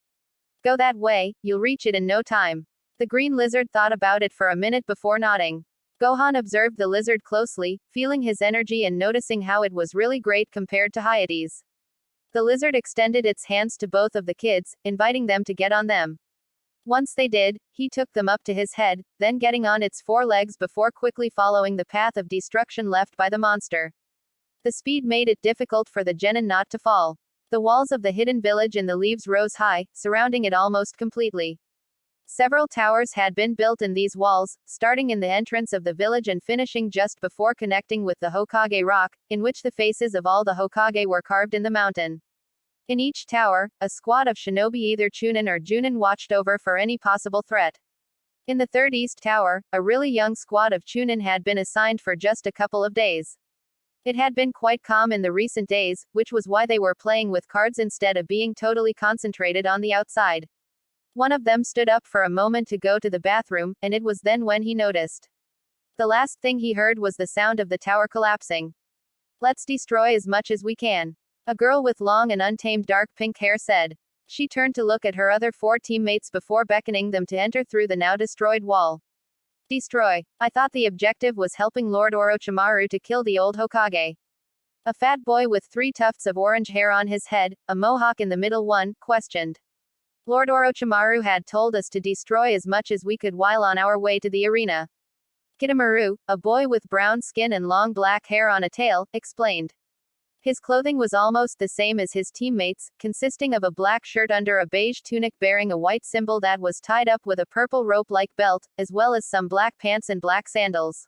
S1: "Go that way, you'll reach it in no time." The green lizard thought about it for a minute before nodding. Gohan observed the lizard closely, feeling his energy and noticing how it was really great compared to Hayate's. The lizard extended its hands to both of the kids, inviting them to get on them. Once they did, he took them up to his head, then getting on its four legs before quickly following the path of destruction left by the monster. The speed made it difficult for the genin not to fall. The walls of the hidden village in the leaves rose high, surrounding it almost completely. Several towers had been built in these walls, starting in the entrance of the village and finishing just before connecting with the Hokage rock, in which the faces of all the Hokage were carved in the mountain. In each tower, a squad of shinobi either Chunin or Junin watched over for any possible threat. In the third east tower, a really young squad of Chunin had been assigned for just a couple of days. It had been quite calm in the recent days, which was why they were playing with cards instead of being totally concentrated on the outside. One of them stood up for a moment to go to the bathroom, and it was then when he noticed. The last thing he heard was the sound of the tower collapsing. "Let's destroy as much as we can," a girl with long and untamed dark pink hair said. She turned to look at her other four teammates before beckoning them to enter through the now destroyed wall. "Destroy. I thought the objective was helping Lord Orochimaru to kill the old Hokage." A fat boy with 3 tufts of orange hair on his head, a mohawk in the middle one, questioned. "Lord Orochimaru had told us to destroy as much as we could while on our way to the arena." Kitamaru, a boy with brown skin and long black hair on a tail, explained. His clothing was almost the same as his teammates, consisting of a black shirt under a beige tunic bearing a white symbol that was tied up with a purple rope-like belt, as well as some black pants and black sandals.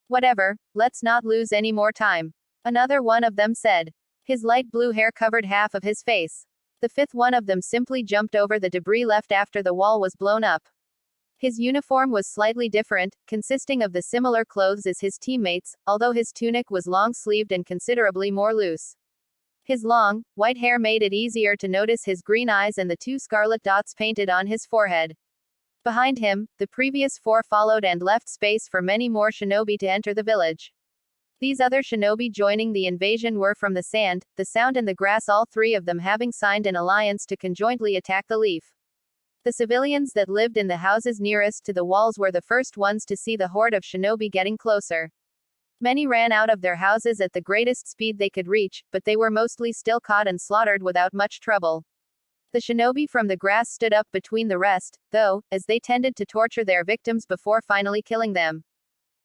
S1: "Whatever, let's not lose any more time," another one of them said. His light blue hair covered half of his face. The fifth one of them simply jumped over the debris left after the wall was blown up. His uniform was slightly different, consisting of the similar clothes as his teammates, although his tunic was long-sleeved and considerably more loose. His long, white hair made it easier to notice his green eyes and the 2 scarlet dots painted on his forehead. Behind him, the previous 4 followed and left space for many more shinobi to enter the village. These other shinobi joining the invasion were from the sand, the sound and the grass, all 3 of them having signed an alliance to conjointly attack the leaf. The civilians that lived in the houses nearest to the walls were the first ones to see the horde of shinobi getting closer. Many ran out of their houses at the greatest speed they could reach, but they were mostly still caught and slaughtered without much trouble. The shinobi from the grass stood up between the rest, though, as they tended to torture their victims before finally killing them.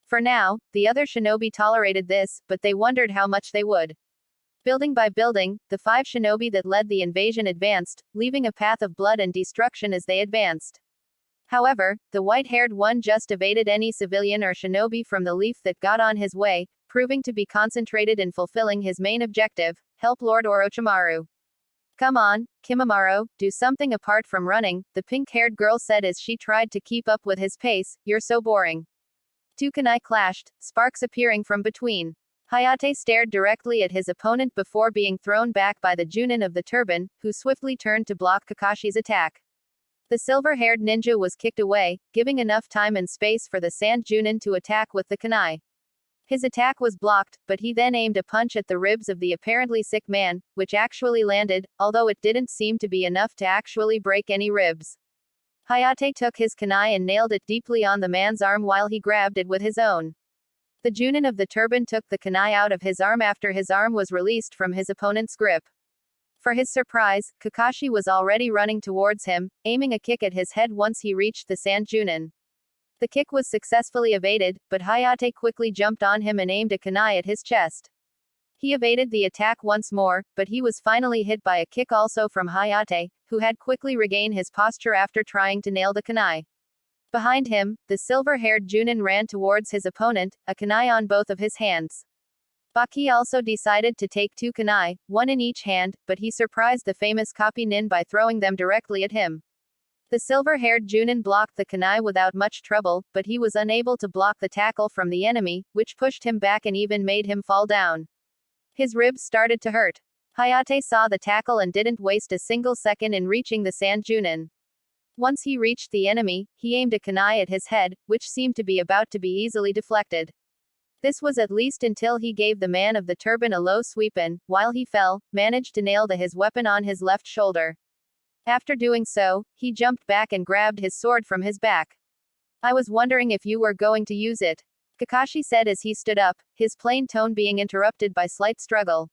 S1: For now, the other shinobi tolerated this, but they wondered how much they would. Building by building, the 5 shinobi that led the invasion advanced, leaving a path of blood and destruction as they advanced. However, the white-haired one just evaded any civilian or shinobi from the leaf that got on his way, proving to be concentrated in fulfilling his main objective, help Lord Orochimaru. Come on, Kimimaro, do something apart from running, the pink-haired girl said as she tried to keep up with his pace, you're so boring. Two kunai clashed, sparks appearing from between. Hayate stared directly at his opponent before being thrown back by the Junin of the turban, who swiftly turned to block Kakashi's attack. The silver-haired ninja was kicked away, giving enough time and space for the Sand Junin to attack with the kunai. His attack was blocked, but he then aimed a punch at the ribs of the apparently sick man, which actually landed, although it didn't seem to be enough to actually break any ribs. Hayate took his kunai and nailed it deeply on the man's arm while he grabbed it with his own. The Junin of the turban took the kunai out of his arm after his arm was released from his opponent's grip. For his surprise, Kakashi was already running towards him, aiming a kick at his head once he reached the Sand Junin. The kick was successfully evaded, but Hayate quickly jumped on him and aimed a kunai at his chest. He evaded the attack once more, but he was finally hit by a kick also from Hayate, who had quickly regained his posture after trying to nail the kunai. Behind him, the silver-haired Junin ran towards his opponent, a kunai on both of his hands. Baki also decided to take two kunai, one in each hand, but he surprised the famous copy nin by throwing them directly at him. The silver-haired Junin blocked the kunai without much trouble, but he was unable to block the tackle from the enemy, which pushed him back and even made him fall down. His ribs started to hurt. Hayate saw the tackle and didn't waste a single second in reaching the Sand Junin. Once he reached the enemy, he aimed a kunai at his head, which seemed to be about to be easily deflected. This was at least until he gave the man of the turban a low sweep and, while he fell, managed to nail his weapon on his left shoulder. After doing so, he jumped back and grabbed his sword from his back. I was wondering if you were going to use it, Kakashi said as he stood up, his plain tone being interrupted by slight struggle.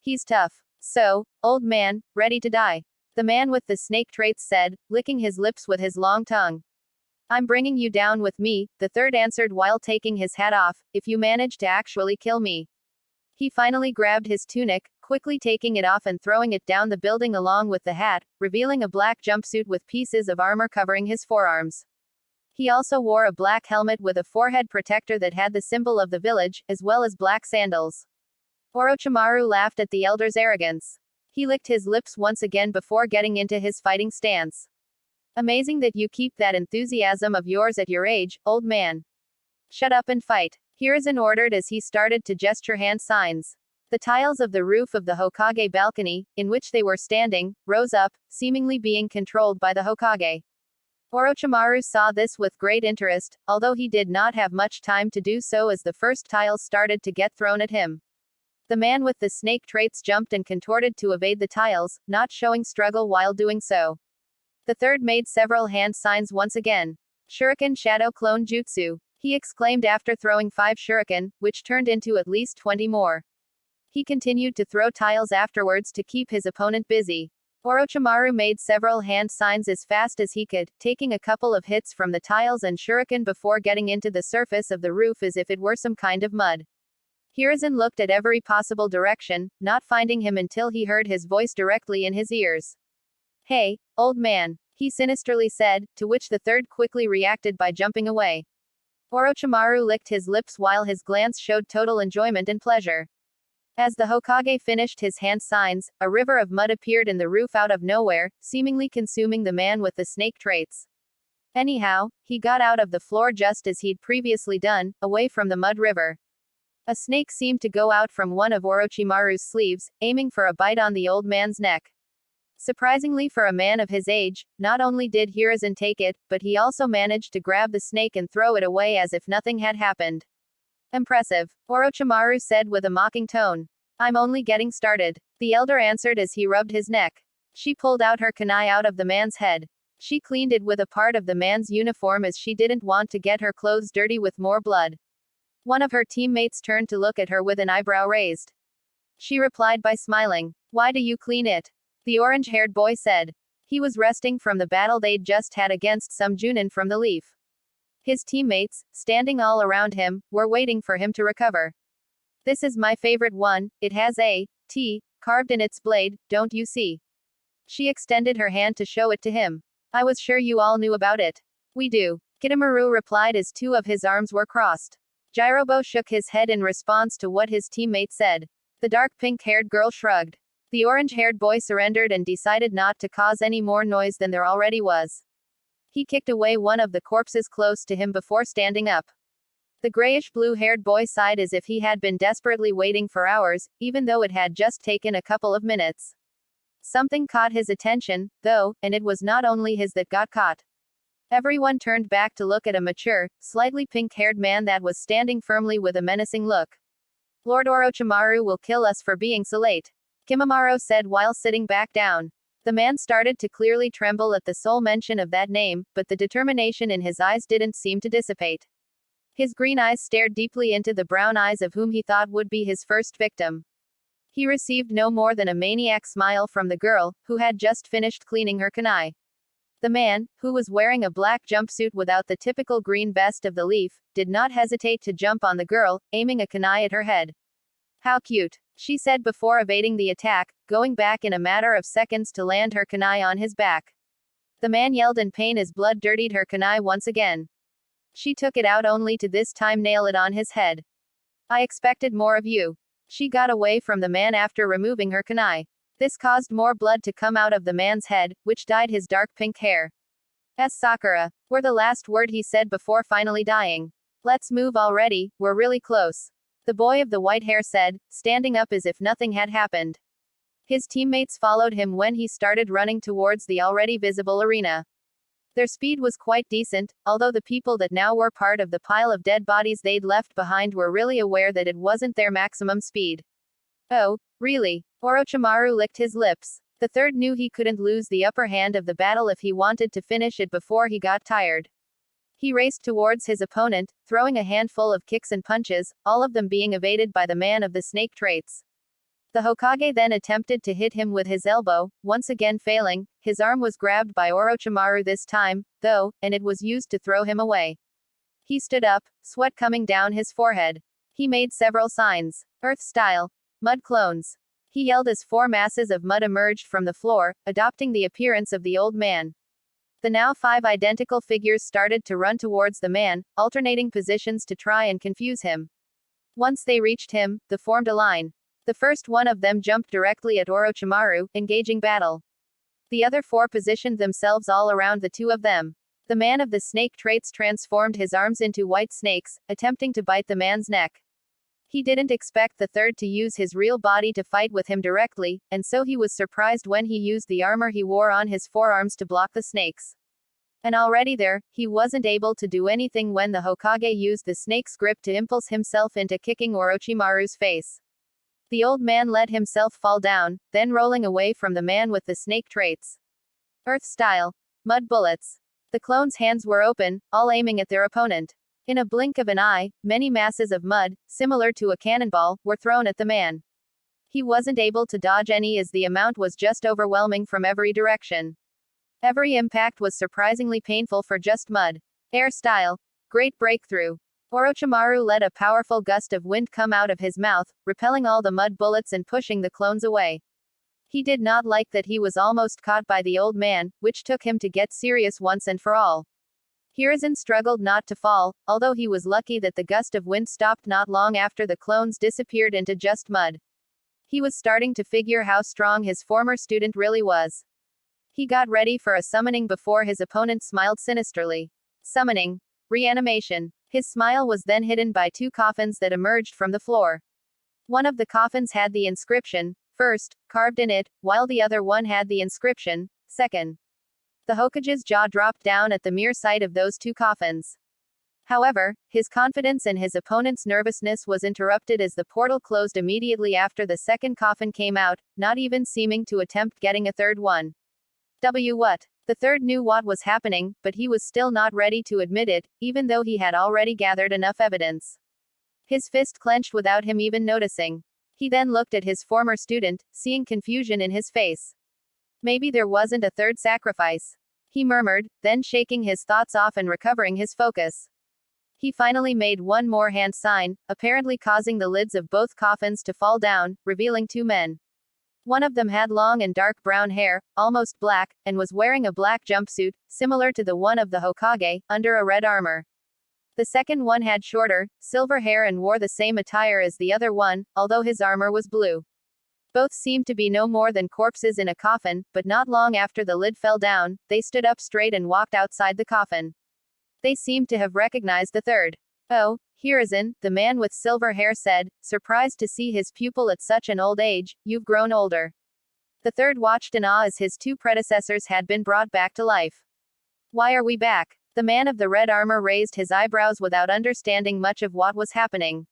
S1: He's tough. So, old man, ready to die. The man with the snake traits said, licking his lips with his long tongue. I'm bringing you down with me, the third answered while taking his hat off, if you manage to actually kill me. He finally grabbed his tunic, quickly taking it off and throwing it down the building along with the hat, revealing a black jumpsuit with pieces of armor covering his forearms. He also wore a black helmet with a forehead protector that had the symbol of the village, as well as black sandals. Orochimaru laughed at the elder's arrogance. He licked his lips once again before getting into his fighting stance. Amazing that you keep that enthusiasm of yours at your age, old man. Shut up and fight. Hiruzen ordered as he started to gesture hand signs. The tiles of the roof of the Hokage balcony, in which they were standing, rose up, seemingly being controlled by the Hokage. Orochimaru saw this with great interest, although he did not have much time to do so as the first tiles started to get thrown at him. The man with the snake traits jumped and contorted to evade the tiles, not showing struggle while doing so. The third made several hand signs once again. Shuriken Shadow Clone Jutsu, he exclaimed after throwing 5 shuriken, which turned into at least 20 more. He continued to throw tiles afterwards to keep his opponent busy. Orochimaru made several hand signs as fast as he could, taking a couple of hits from the tiles and shuriken before getting into the surface of the roof as if it were some kind of mud. Hiruzen looked at every possible direction, not finding him until he heard his voice directly in his ears. Hey, old man, he sinisterly said, to which the third quickly reacted by jumping away. Orochimaru licked his lips while his glance showed total enjoyment and pleasure. As the Hokage finished his hand signs, a river of mud appeared in the roof out of nowhere, seemingly consuming the man with the snake traits. Anyhow, he got out of the floor just as he'd previously done, away from the mud river. A snake seemed to go out from one of Orochimaru's sleeves, aiming for a bite on the old man's neck. Surprisingly for a man of his age, not only did Hiruzen take it, but he also managed to grab the snake and throw it away as if nothing had happened. Impressive, Orochimaru said with a mocking tone. I'm only getting started, the elder answered as he rubbed his neck. She pulled out her kunai out of the man's head. She cleaned it with a part of the man's uniform as she didn't want to get her clothes dirty with more blood. One of her teammates turned to look at her with an eyebrow raised. She replied by smiling. Why do you clean it? The orange-haired boy said. He was resting from the battle they'd just had against some Junin from the leaf. His teammates, standing all around him, were waiting for him to recover. This is my favorite one, it has a T carved in its blade, don't you see? She extended her hand to show it to him. I was sure you all knew about it. We do. Shikamaru replied as two of his arms were crossed. Jirobo shook his head in response to what his teammate said. The dark pink-haired girl shrugged. The orange-haired boy surrendered and decided not to cause any more noise than there already was. He kicked away one of the corpses close to him before standing up. The grayish-blue-haired boy sighed as if he had been desperately waiting for hours, even though it had just taken a couple of minutes. Something caught his attention, though, and it was not only his that got caught. Everyone turned back to look at a mature, slightly pink-haired man that was standing firmly with a menacing look. Lord Orochimaru will kill us for being so late, Shikamaru said while sitting back down. The man started to clearly tremble at the sole mention of that name, but the determination in his eyes didn't seem to dissipate. His green eyes stared deeply into the brown eyes of whom he thought would be his first victim. He received no more than a maniac smile from the girl, who had just finished cleaning her kunai. The man, who was wearing a black jumpsuit without the typical green vest of the leaf, did not hesitate to jump on the girl, aiming a kunai at her head. How cute, she said before evading the attack, going back in a matter of seconds to land her kunai on his back. The man yelled in pain as blood dirtied her kunai once again. She took it out only to this time nail it on his head. I expected more of you. She got away from the man after removing her kunai. This caused more blood to come out of the man's head, which dyed his dark pink hair. Sakura, were the last word he said before finally dying. Let's move already, we're really close. The boy of the white hair said, standing up as if nothing had happened. His teammates followed him when he started running towards the already visible arena. Their speed was quite decent, although the people that now were part of the pile of dead bodies they'd left behind were really aware that it wasn't their maximum speed. Oh, really? Orochimaru licked his lips. The third knew he couldn't lose the upper hand of the battle if he wanted to finish it before he got tired. He raced towards his opponent, throwing a handful of kicks and punches, all of them being evaded by the man of the snake traits. The Hokage then attempted to hit him with his elbow, once again failing. His arm was grabbed by Orochimaru this time, though, and it was used to throw him away. He stood up, sweat coming down his forehead. He made several signs. Earth style. Mud clones. He yelled as four masses of mud emerged from the floor, adopting the appearance of the old man. The now 5 identical figures started to run towards the man, alternating positions to try and confuse him. Once they reached him, they formed a line. The first one of them jumped directly at Orochimaru, engaging battle. The other 4 positioned themselves all around the 2 of them. The man of the snake traits transformed his arms into white snakes, attempting to bite the man's neck. He didn't expect the third to use his real body to fight with him directly, and so he was surprised when he used the armor he wore on his forearms to block the snakes. And already there, he wasn't able to do anything when the Hokage used the snake's grip to impulse himself into kicking Orochimaru's face. The old man let himself fall down, then rolling away from the man with the snake traits. Earth style. Mud bullets. The clones' hands were open, all aiming at their opponent. In a blink of an eye, many masses of mud, similar to a cannonball, were thrown at the man. He wasn't able to dodge any as the amount was just overwhelming from every direction. Every impact was surprisingly painful for just mud. Air style. Great breakthrough. Orochimaru let a powerful gust of wind come out of his mouth, repelling all the mud bullets and pushing the clones away. He did not like that he was almost caught by the old man, which took him to get serious once and for all. Hiruzen struggled not to fall, although he was lucky that the gust of wind stopped not long after the clones disappeared into just mud. He was starting to figure how strong his former student really was. He got ready for a summoning before his opponent smiled sinisterly. Summoning. Reanimation. His smile was then hidden by 2 coffins that emerged from the floor. One of the coffins had the inscription, "First," carved in it, while the other one had the inscription, "Second." The Hokage's jaw dropped down at the mere sight of those 2 coffins. However, his confidence and his opponent's nervousness was interrupted as the portal closed immediately after the second coffin came out, not even seeming to attempt getting a third one. What? The third knew what was happening, but he was still not ready to admit it, even though he had already gathered enough evidence. His fist clenched without him even noticing. He then looked at his former student, seeing confusion in his face. Maybe there wasn't a third sacrifice. He murmured, then shaking his thoughts off and recovering his focus. He finally made one more hand sign, apparently causing the lids of both coffins to fall down, revealing 2 men. One of them had long and dark brown hair, almost black, and was wearing a black jumpsuit, similar to the one of the Hokage, under a red armor. The second one had shorter, silver hair and wore the same attire as the other one, although his armor was blue. Both seemed to be no more than corpses in a coffin, but not long after the lid fell down, they stood up straight and walked outside the coffin. They seemed to have recognized the third. "Oh, Hiruzen," the man with silver hair said, surprised to see his pupil at such an old age, "you've grown older." The third watched in awe as his two predecessors had been brought back to life. "Why are we back?" The man of the red armor raised his eyebrows without understanding much of what was happening.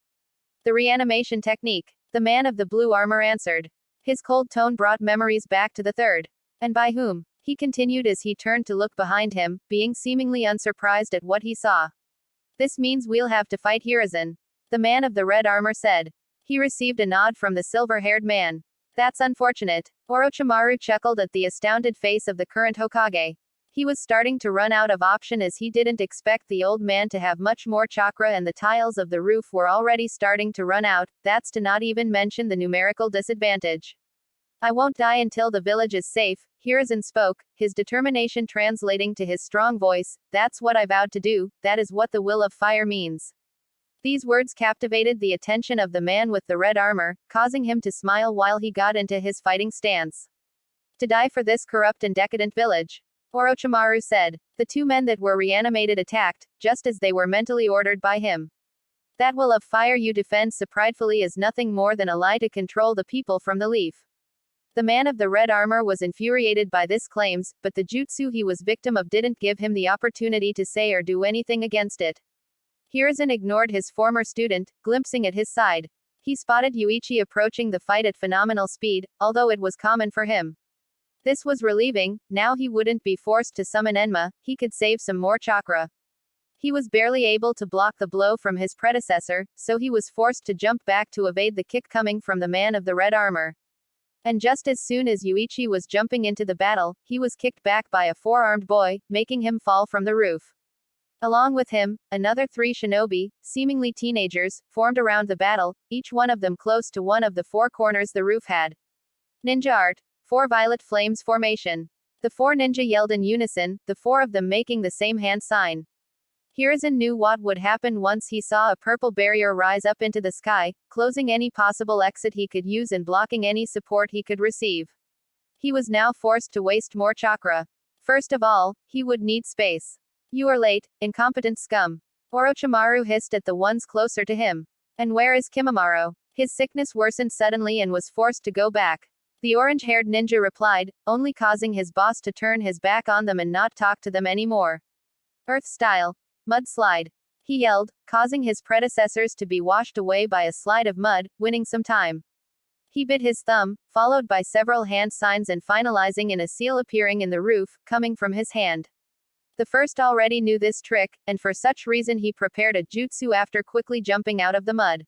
S1: "The reanimation technique," the man of the blue armor answered. His cold tone brought memories back to the third. "And by whom?" he continued as he turned to look behind him, being seemingly unsurprised at what he saw. "This means we'll have to fight Hiruzen," the man of the red armor said. He received a nod from the silver-haired man. "That's unfortunate." Orochimaru chuckled at the astounded face of the current Hokage. He was starting to run out of option as he didn't expect the old man to have much more chakra and the tiles of the roof were already starting to run out, that's to not even mention the numerical disadvantage. "I won't die until the village is safe," Hiruzen spoke, his determination translating to his strong voice. "That's what I vowed to do, that is what the will of fire means." These words captivated the attention of the man with the red armor, causing him to smile while he got into his fighting stance. "To die for this corrupt and decadent village," Orochimaru said. The two men that were reanimated attacked, just as they were mentally ordered by him. "That will of fire you defend so pridefully is nothing more than a lie to control the people from the leaf." The man of the red armor was infuriated by this claims, but the jutsu he was victim of didn't give him the opportunity to say or do anything against it. Hiruzen ignored his former student, glimpsing at his side. He spotted Yuichi approaching the fight at phenomenal speed, although it was common for him. This was relieving, now he wouldn't be forced to summon Enma, he could save some more chakra. He was barely able to block the blow from his predecessor, so he was forced to jump back to evade the kick coming from the man of the red armor. And just as soon as Yuichi was jumping into the battle, he was kicked back by a four-armed boy, making him fall from the roof. Along with him, another 3 shinobi, seemingly teenagers, formed around the battle, each one of them close to one of the 4 corners the roof had. Ninja art. 4 violet flames formation. The 4 ninja yelled in unison, the 4 of them making the same hand sign. Hiruzen knew what would happen once he saw a purple barrier rise up into the sky, closing any possible exit he could use and blocking any support he could receive. He was now forced to waste more chakra. First of all, he would need space. "You are late, incompetent scum." Orochimaru hissed at the ones closer to him. "And where is Kimimaro?" His sickness worsened suddenly and was forced to go back. The orange-haired ninja replied, only causing his boss to turn his back on them and not talk to them anymore. "Earth style. Mudslide," he yelled, causing his predecessors to be washed away by a slide of mud, winning some time. He bit his thumb, followed by several hand signs and finalizing in a seal appearing in the roof, coming from his hand. The first already knew this trick, and for such reason he prepared a jutsu after quickly jumping out of the mud.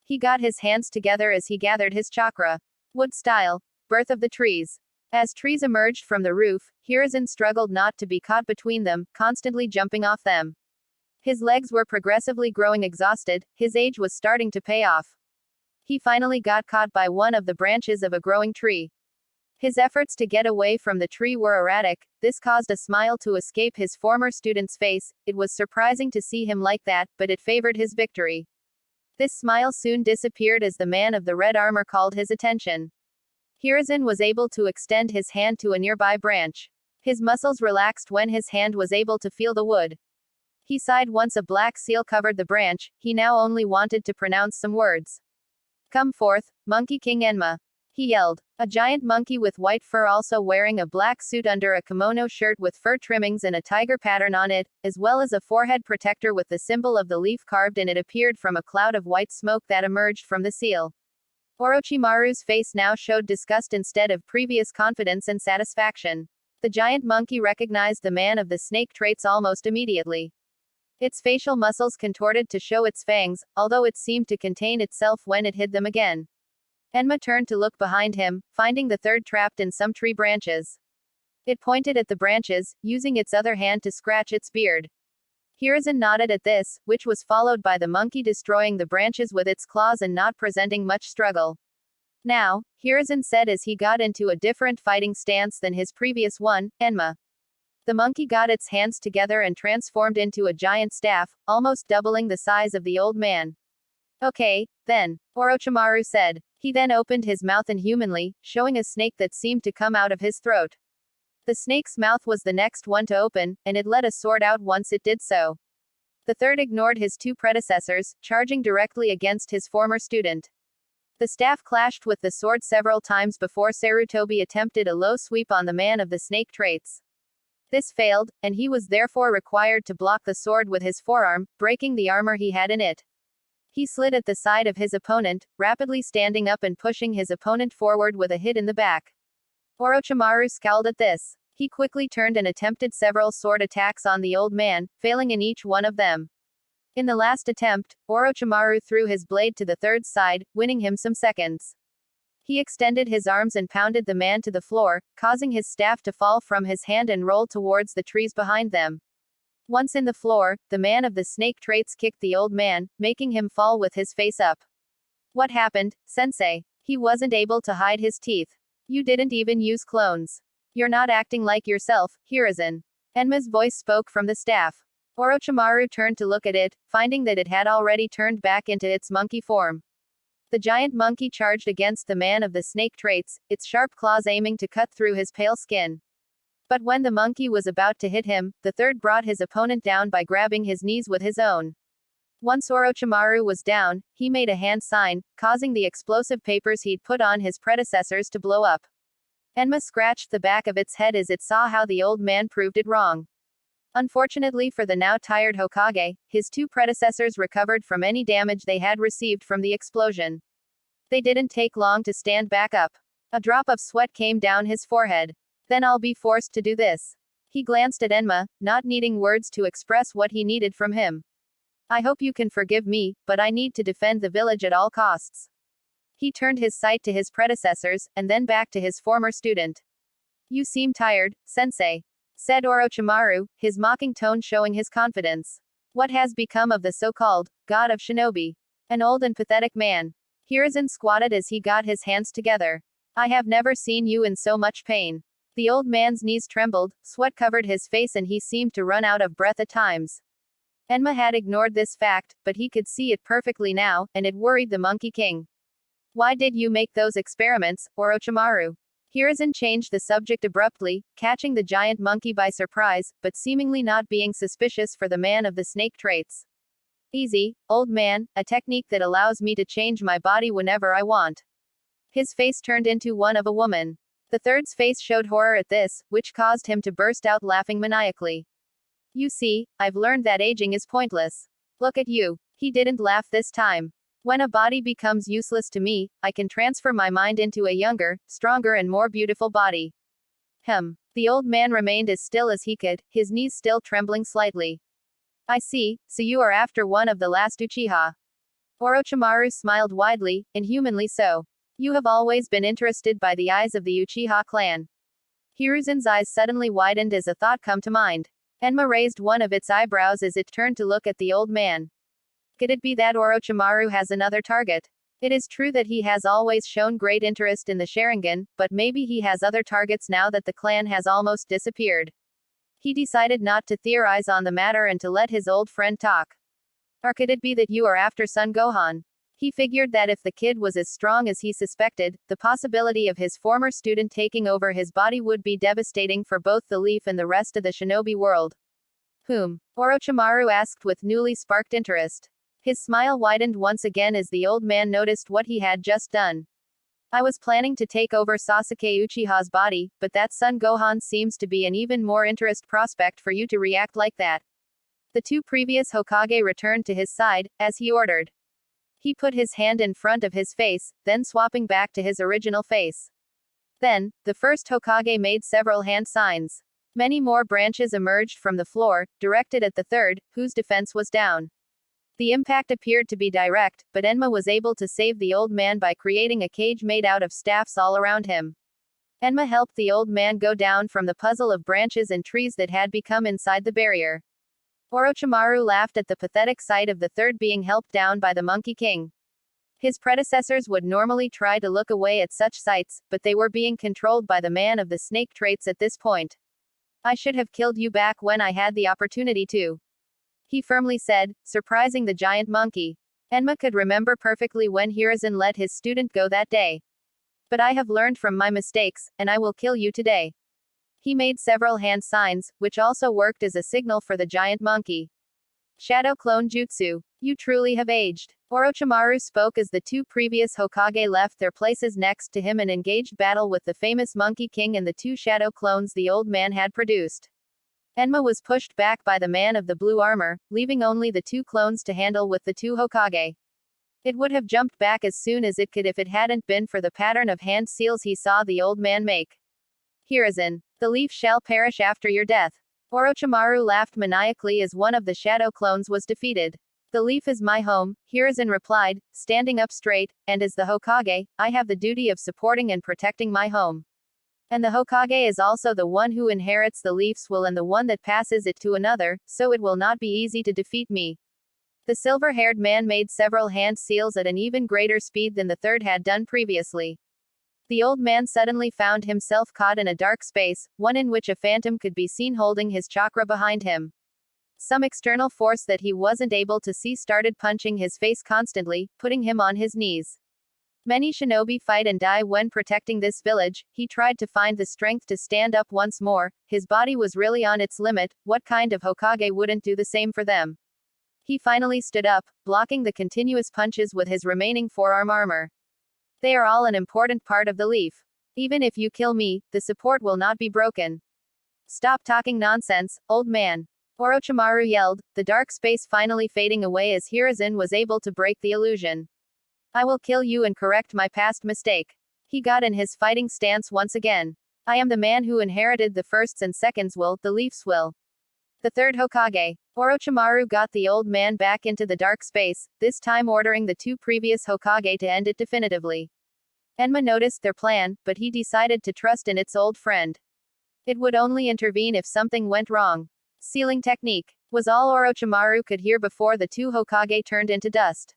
S1: He got his hands together as he gathered his chakra. Wood style. Birth of the trees. As trees emerged from the roof, Hiruzen struggled not to be caught between them, constantly jumping off them. His legs were progressively growing exhausted, his age was starting to pay off. He finally got caught by one of the branches of a growing tree. His efforts to get away from the tree were erratic, this caused a smile to escape his former student's face. It was surprising to see him like that, but it favored his victory. This smile soon disappeared as the man of the red armor called his attention. Hiruzen was able to extend his hand to a nearby branch. His muscles relaxed when his hand was able to feel the wood. He sighed once a black seal covered the branch, he now only wanted to pronounce some words. "Come forth, Monkey King Enma," he yelled. A giant monkey with white fur, also wearing a black suit under a kimono shirt with fur trimmings and a tiger pattern on it, as well as a forehead protector with the symbol of the leaf carved in it, appeared from a cloud of white smoke that emerged from the seal. Orochimaru's face now showed disgust instead of previous confidence and satisfaction. The giant monkey recognized the man of the snake traits almost immediately. Its facial muscles contorted to show its fangs, although it seemed to contain itself when it hid them again. Enma turned to look behind him, finding the third trapped in some tree branches. It pointed at the branches, using its other hand to scratch its beard. Hiruzen nodded at this, which was followed by the monkey destroying the branches with its claws and not presenting much struggle. Now, Hiruzen said as he got into a different fighting stance than his previous one, Enma. The monkey got its hands together and transformed into a giant staff, almost doubling the size of the old man. Okay, then, Orochimaru said. He then opened his mouth inhumanly, showing a snake that seemed to come out of his throat. The snake's mouth was the next one to open, and it let a sword out once it did so. The third ignored his two predecessors, charging directly against his former student. The staff clashed with the sword several times before Sarutobi attempted a low sweep on the man of the snake traits. This failed, and he was therefore required to block the sword with his forearm, breaking the armor he had in it. He slid at the side of his opponent, rapidly standing up and pushing his opponent forward with a hit in the back. Orochimaru scowled at this. He quickly turned and attempted several sword attacks on the old man, failing in each one of them. In the last attempt, Orochimaru threw his blade to the third side, winning him some seconds. He extended his arms and pounded the man to the floor, causing his staff to fall from his hand and roll towards the trees behind them. Once in the floor, the man of the snake traits kicked the old man, making him fall with his face up. What happened, sensei? He wasn't able to hide his teeth. You didn't even use clones. You're not acting like yourself, Hiruzen. Enma's voice spoke from the staff. Orochimaru turned to look at it, finding that it had already turned back into its monkey form. The giant monkey charged against the man of the snake traits, its sharp claws aiming to cut through his pale skin. But when the monkey was about to hit him, the third brought his opponent down by grabbing his knees with his own. Once Orochimaru was down, he made a hand sign, causing the explosive papers he'd put on his predecessors to blow up. Enma scratched the back of its head as it saw how the old man proved it wrong. Unfortunately for the now tired Hokage, his two predecessors recovered from any damage they had received from the explosion. They didn't take long to stand back up. A drop of sweat came down his forehead. Then I'll be forced to do this. He glanced at Enma, not needing words to express what he needed from him. I hope you can forgive me, but I need to defend the village at all costs. He turned his sight to his predecessors, and then back to his former student. You seem tired, sensei, said Orochimaru, his mocking tone showing his confidence. What has become of the so-called god of Shinobi? An old and pathetic man. Hiruzen squatted as he got his hands together. I have never seen you in so much pain. The old man's knees trembled, sweat covered his face and he seemed to run out of breath at times. Enma had ignored this fact, but he could see it perfectly now, and it worried the Monkey King. Why did you make those experiments, Orochimaru? Hiruzen changed the subject abruptly, catching the giant monkey by surprise, but seemingly not being suspicious for the man of the snake traits. Easy, old man, a technique that allows me to change my body whenever I want. His face turned into one of a woman. The third's face showed horror at this, which caused him to burst out laughing maniacally. You see, I've learned that aging is pointless. Look at you. He didn't laugh this time. When a body becomes useless to me, I can transfer my mind into a younger, stronger and more beautiful body. The old man remained as still as he could, his knees still trembling slightly. I see, so you are after one of the last Uchiha. Orochimaru smiled widely, inhumanly so. You have always been interested by the eyes of the Uchiha clan. Hiruzen's eyes suddenly widened as a thought come to mind. Enma raised one of its eyebrows as it turned to look at the old man. Could it be that Orochimaru has another target? It is true that he has always shown great interest in the Sharingan, but maybe he has other targets now that the clan has almost disappeared. He decided not to theorize on the matter and to let his old friend talk. Or could it be that you are after Son Gohan? He figured that if the kid was as strong as he suspected, the possibility of his former student taking over his body would be devastating for both the Leaf and the rest of the Shinobi world. Whom? Orochimaru asked with newly sparked interest. His smile widened once again as the old man noticed what he had just done. I was planning to take over Sasuke Uchiha's body, but that Son Gohan seems to be an even more interest prospect for you to react like that. The two previous Hokage returned to his side, as he ordered. He put his hand in front of his face, then swapping back to his original face. Then, the first Hokage made several hand signs. Many more branches emerged from the floor, directed at the third, whose defense was down. The impact appeared to be direct, but Enma was able to save the old man by creating a cage made out of staffs all around him. Enma helped the old man go down from the puzzle of branches and trees that had become inside the barrier. Orochimaru laughed at the pathetic sight of the third being helped down by the Monkey King. His predecessors would normally try to look away at such sights, but they were being controlled by the man of the snake traits at this point. I should have killed you back when I had the opportunity to, he firmly said, surprising the giant monkey. Enma could remember perfectly when Hiruzen let his student go that day. But I have learned from my mistakes, and I will kill you today. He made several hand signs, which also worked as a signal for the giant monkey. Shadow Clone Jutsu. You truly have aged. Orochimaru spoke as the two previous Hokage left their places next to him and engaged battle with the famous Monkey King and the two shadow clones the old man had produced. Enma was pushed back by the man of the blue armor, leaving only the two clones to handle with the two Hokage. It would have jumped back as soon as it could if it hadn't been for the pattern of hand seals he saw the old man make. Hiruzen, the leaf shall perish after your death. Orochimaru laughed maniacally as one of the shadow clones was defeated. The leaf is my home, Hiruzen replied, standing up straight, and as the Hokage, I have the duty of supporting and protecting my home. And the Hokage is also the one who inherits the leaf's will and the one that passes it to another, so it will not be easy to defeat me. The silver-haired man made several hand seals at an even greater speed than the third had done previously. The old man suddenly found himself caught in a dark space, one in which a phantom could be seen holding his chakra behind him. Some external force that he wasn't able to see started punching his face constantly, putting him on his knees. Many shinobi fight and die when protecting this village. He tried to find the strength to stand up once more. His body was really on its limit. What kind of Hokage wouldn't do the same for them? He finally stood up, blocking the continuous punches with his remaining forearm armor. They are all an important part of the leaf. Even if you kill me, the support will not be broken. Stop talking nonsense, old man. Orochimaru yelled, the dark space finally fading away as Hiruzen was able to break the illusion. I will kill you and correct my past mistake. He got in his fighting stance once again. I am the man who inherited the firsts and seconds will, the leaf's will. The third Hokage. Orochimaru got the old man back into the dark space, this time ordering the two previous Hokage to end it definitively. Enma noticed their plan, but he decided to trust in its old friend. It would only intervene if something went wrong. Sealing technique was all Orochimaru could hear before the two Hokage turned into dust.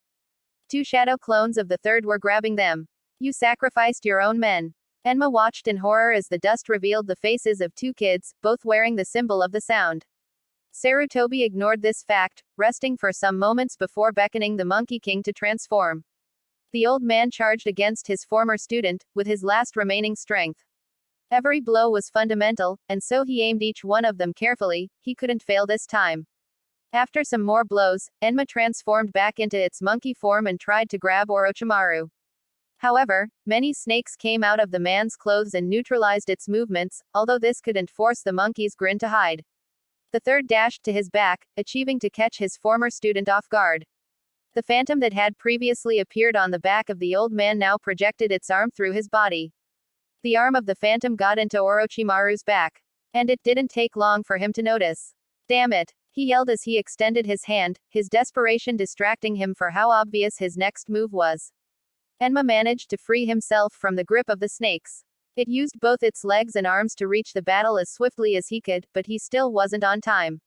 S1: Two shadow clones of the third were grabbing them. You sacrificed your own men. Enma watched in horror as the dust revealed the faces of two kids, both wearing the symbol of the sound. Sarutobi ignored this fact, resting for some moments before beckoning the Monkey King to transform. The old man charged against his former student, with his last remaining strength. Every blow was fundamental, and so he aimed each one of them carefully. He couldn't fail this time. After some more blows, Enma transformed back into its monkey form and tried to grab Orochimaru. However, many snakes came out of the man's clothes and neutralized its movements, although this couldn't force the monkey's grin to hide. The third dashed to his back, achieving to catch his former student off guard. The phantom that had previously appeared on the back of the old man now projected its arm through his body. The arm of the phantom got into Orochimaru's back. And it didn't take long for him to notice. Damn it! He yelled as he extended his hand, his desperation distracting him for how obvious his next move was. Enma managed to free himself from the grip of the snakes. It used both its legs and arms to reach the battle as swiftly as he could, but he still wasn't on time.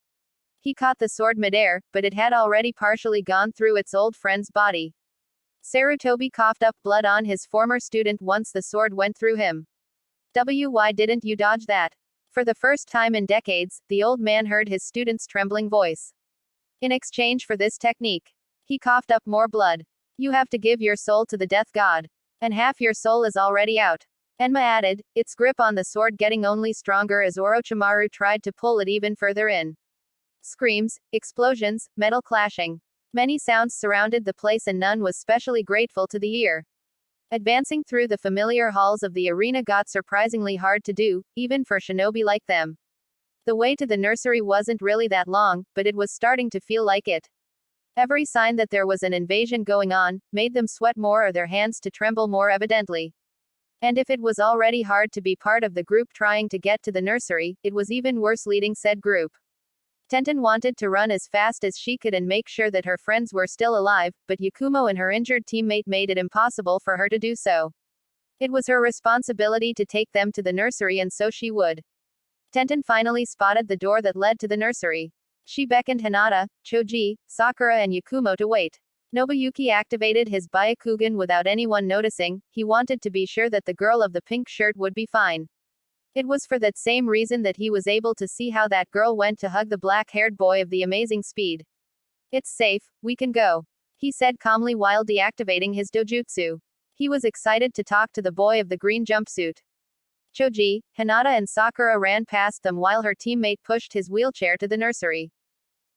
S1: He caught the sword midair, but it had already partially gone through its old friend's body. Sarutobi coughed up blood on his former student once the sword went through him. Why didn't you dodge that? For the first time in decades, the old man heard his student's trembling voice. In exchange for this technique, he coughed up more blood. You have to give your soul to the death god. And half your soul is already out. Enma added, its grip on the sword getting only stronger as Orochimaru tried to pull it even further in. Screams, explosions, metal clashing. Many sounds surrounded the place and none was specially grateful to the ear. Advancing through the familiar halls of the arena got surprisingly hard to do, even for shinobi like them. The way to the nursery wasn't really that long, but it was starting to feel like it. Every sign that there was an invasion going on, made them sweat more or their hands to tremble more evidently. And if it was already hard to be part of the group trying to get to the nursery, it was even worse leading said group. Tenten wanted to run as fast as she could and make sure that her friends were still alive, but Yakumo and her injured teammate made it impossible for her to do so. It was her responsibility to take them to the nursery and so she would. Tenten finally spotted the door that led to the nursery. She beckoned Hinata, Choji, Sakura and Yakumo to wait. Nobuyuki activated his Byakugan without anyone noticing. He wanted to be sure that the girl of the pink shirt would be fine. It was for that same reason that he was able to see how that girl went to hug the black-haired boy of the amazing speed. "It's safe, we can go," he said calmly while deactivating his dojutsu. He was excited to talk to the boy of the green jumpsuit. Choji, Hinata and Sakura ran past them while her teammate pushed his wheelchair to the nursery.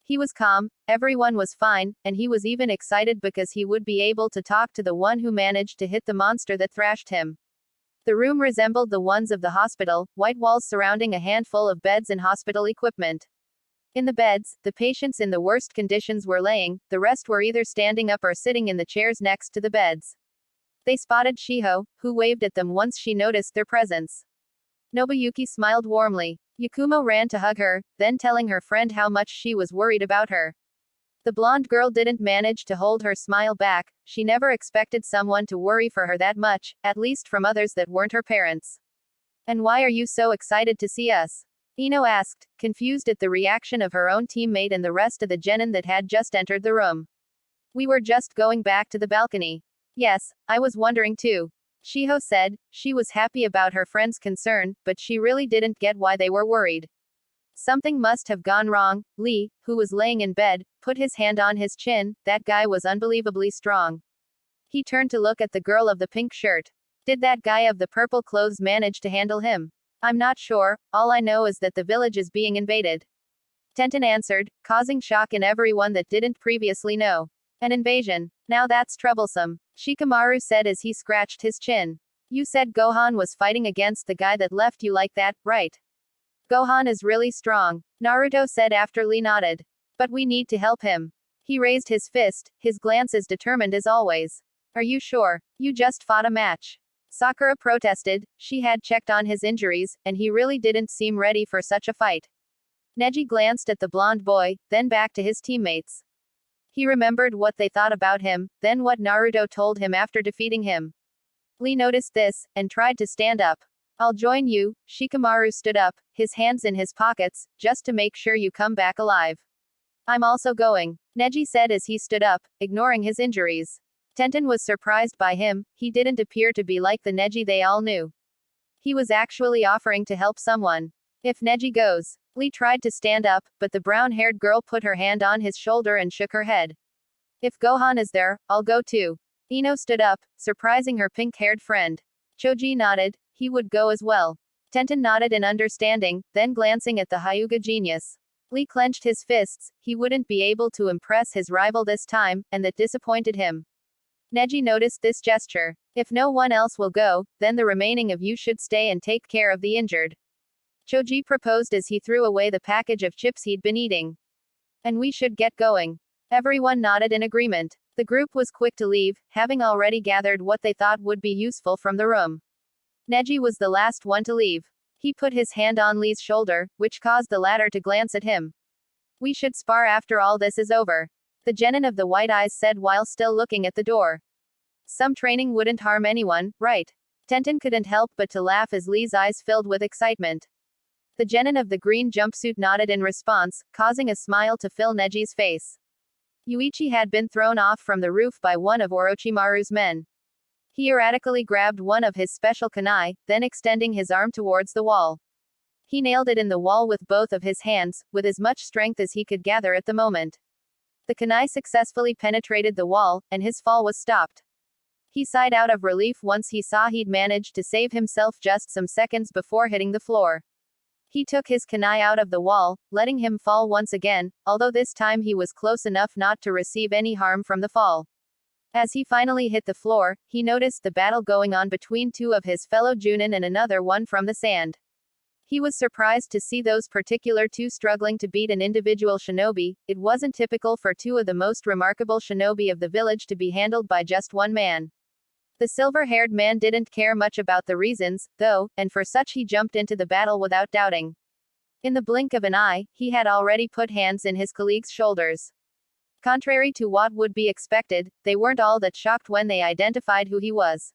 S1: He was calm, everyone was fine, and he was even excited because he would be able to talk to the one who managed to hit the monster that thrashed him. The room resembled the ones of the hospital, white walls surrounding a handful of beds and hospital equipment. In the beds, the patients in the worst conditions were laying, the rest were either standing up or sitting in the chairs next to the beds. They spotted Shiho, who waved at them once she noticed their presence. Nobuyuki smiled warmly. Yakumo ran to hug her, then telling her friend how much she was worried about her. The blonde girl didn't manage to hold her smile back. She never expected someone to worry for her that much, at least from others that weren't her parents. "And why are you so excited to see us?" Ino asked, confused at the reaction of her own teammate and the rest of the genin that had just entered the room. "We were just going back to the balcony." "Yes, I was wondering too," Shiho said. She was happy about her friend's concern, but she really didn't get why they were worried. Something must have gone wrong. Lee, who was laying in bed, put his hand on his chin. That guy was unbelievably strong. He turned to look at the girl of the pink shirt. Did that guy of the purple clothes manage to handle him? "I'm not sure, all I know is that the village is being invaded," Tenten answered, causing shock in everyone that didn't previously know. "An invasion? Now that's troublesome," Shikamaru said as he scratched his chin. "You said Gohan was fighting against the guy that left you like that, right?" "Gohan is really strong," Naruto said after Lee nodded. "But we need to help him." He raised his fist, his glance as determined as always. "Are you sure? You just fought a match." Sakura protested. She had checked on his injuries, and he really didn't seem ready for such a fight. Neji glanced at the blonde boy, then back to his teammates. He remembered what they thought about him, then what Naruto told him after defeating him. Lee noticed this, and tried to stand up. "I'll join you." Shikamaru stood up, his hands in his pockets, "just to make sure you come back alive." "I'm also going," Neji said as he stood up, ignoring his injuries. Tenten was surprised by him. He didn't appear to be like the Neji they all knew. He was actually offering to help someone. "If Neji goes." Lee tried to stand up, but the brown-haired girl put her hand on his shoulder and shook her head. "If Gohan is there, I'll go too." Ino stood up, surprising her pink-haired friend. Choji nodded. He would go as well. Tenten nodded in understanding, then glancing at the Hyuga genius. Lee clenched his fists. He wouldn't be able to impress his rival this time, and that disappointed him. Neji noticed this gesture. "If no one else will go, then the remaining of you should stay and take care of the injured," Choji proposed as he threw away the package of chips he'd been eating. "And we should get going." Everyone nodded in agreement. The group was quick to leave, having already gathered what they thought would be useful from the room. Neji was the last one to leave. He put his hand on Lee's shoulder, which caused the latter to glance at him. "We should spar after all this is over," the genin of the white eyes said while still looking at the door. "Some training wouldn't harm anyone, right?" Tenten couldn't help but to laugh as Lee's eyes filled with excitement. The genin of the green jumpsuit nodded in response, causing a smile to fill Neji's face. Yuichi had been thrown off from the roof by one of Orochimaru's men. He erratically grabbed one of his special kunai, then extending his arm towards the wall. He nailed it in the wall with both of his hands, with as much strength as he could gather at the moment. The kunai successfully penetrated the wall, and his fall was stopped. He sighed out of relief once he saw he'd managed to save himself just some seconds before hitting the floor. He took his kunai out of the wall, letting him fall once again, although this time he was close enough not to receive any harm from the fall. As he finally hit the floor, he noticed the battle going on between two of his fellow Junin and another one from the sand. He was surprised to see those particular two struggling to beat an individual shinobi. It wasn't typical for two of the most remarkable shinobi of the village to be handled by just one man. The silver-haired man didn't care much about the reasons, though, and for such he jumped into the battle without doubting. In the blink of an eye, he had already put hands in his colleagues' shoulders. Contrary to what would be expected, they weren't all that shocked when they identified who he was.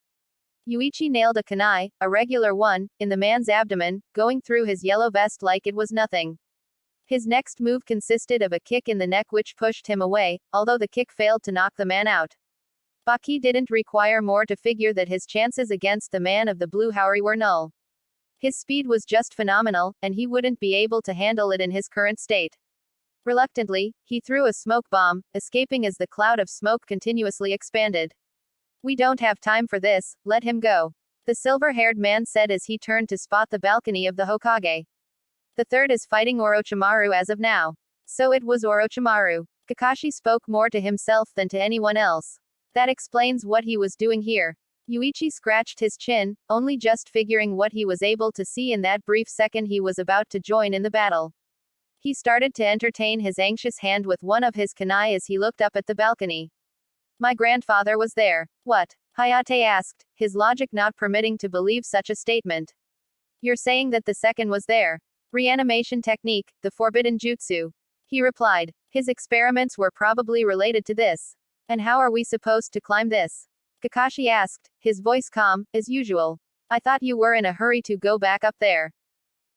S1: Yuichi nailed a kunai, a regular one, in the man's abdomen, going through his yellow vest like it was nothing. His next move consisted of a kick in the neck which pushed him away, although the kick failed to knock the man out. Baki didn't require more to figure that his chances against the man of the blue Haori were null. His speed was just phenomenal, and he wouldn't be able to handle it in his current state. Reluctantly, he threw a smoke bomb, escaping as the cloud of smoke continuously expanded. "We don't have time for this, let him go," the silver-haired man said as he turned to spot the balcony of the Hokage. "The third is fighting Orochimaru as of now." So it was Orochimaru. Kakashi spoke more to himself than to anyone else. That explains what he was doing here. Yuichi scratched his chin, only just figuring what he was able to see in that brief second he was about to join in the battle. He started to entertain his anxious hand with one of his kunai as he looked up at the balcony. "My grandfather was there." "What?" Hayate asked, his logic not permitting to believe such a statement. "You're saying that the second was there?" "Reanimation technique, the forbidden jutsu," he replied. "His experiments were probably related to this. And how are we supposed to climb this?" Kakashi asked, his voice calm, as usual. "I thought you were in a hurry to go back up there."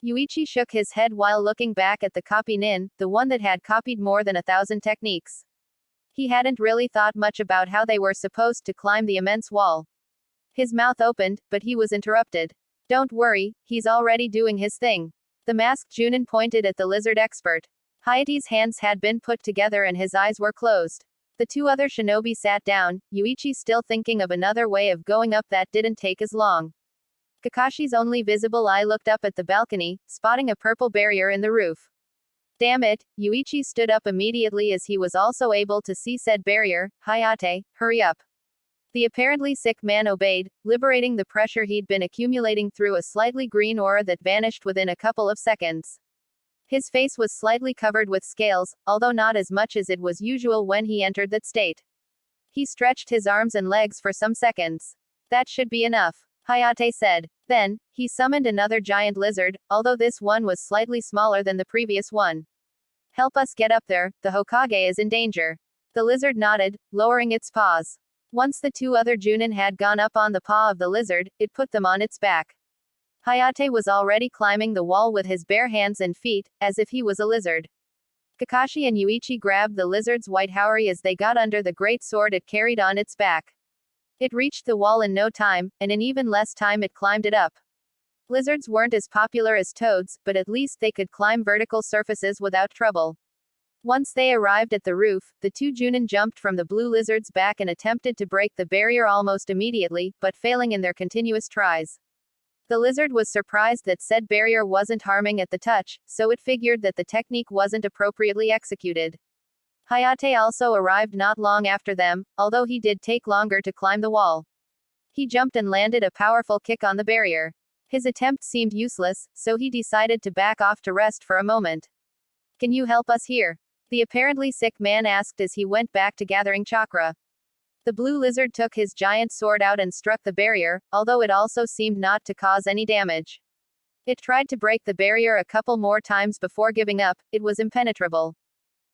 S1: Yuichi shook his head while looking back at the copy nin, the one that had copied more than 1,000 techniques. He hadn't really thought much about how they were supposed to climb the immense wall. His mouth opened, but he was interrupted. "Don't worry, he's already doing his thing." The masked Junin pointed at the lizard expert. Hayate's hands had been put together and his eyes were closed. The two other shinobi sat down, Yuichi still thinking of another way of going up that didn't take as long. Kakashi's only visible eye looked up at the balcony, spotting a purple barrier in the roof. "Damn it," Yuichi stood up immediately as he was also able to see said barrier. "Hayate, hurry up." The apparently sick man obeyed, liberating the pressure he'd been accumulating through a slightly green aura that vanished within a couple of seconds. His face was slightly covered with scales, although not as much as it was usual when he entered that state. He stretched his arms and legs for some seconds. "That should be enough," Hayate said. Then, he summoned another giant lizard, although this one was slightly smaller than the previous one. "Help us get up there, the Hokage is in danger." The lizard nodded, lowering its paws. Once the two other Junin had gone up on the paw of the lizard, it put them on its back. Hayate was already climbing the wall with his bare hands and feet, as if he was a lizard. Kakashi and Yuichi grabbed the lizard's white haori as they got under the great sword it carried on its back. It reached the wall in no time, and in even less time it climbed it up. Lizards weren't as popular as toads, but at least they could climb vertical surfaces without trouble. Once they arrived at the roof, the two Junin jumped from the blue lizard's back and attempted to break the barrier almost immediately, but failing in their continuous tries. The lizard was surprised that said barrier wasn't harming at the touch, so it figured that the technique wasn't appropriately executed. Hayate also arrived not long after them, although he did take longer to climb the wall. He jumped and landed a powerful kick on the barrier. His attempt seemed useless, so he decided to back off to rest for a moment. "Can you help us here?" the apparently sick man asked as he went back to gathering chakra. The blue lizard took his giant sword out and struck the barrier, although it also seemed not to cause any damage. It tried to break the barrier a couple more times before giving up. It was impenetrable.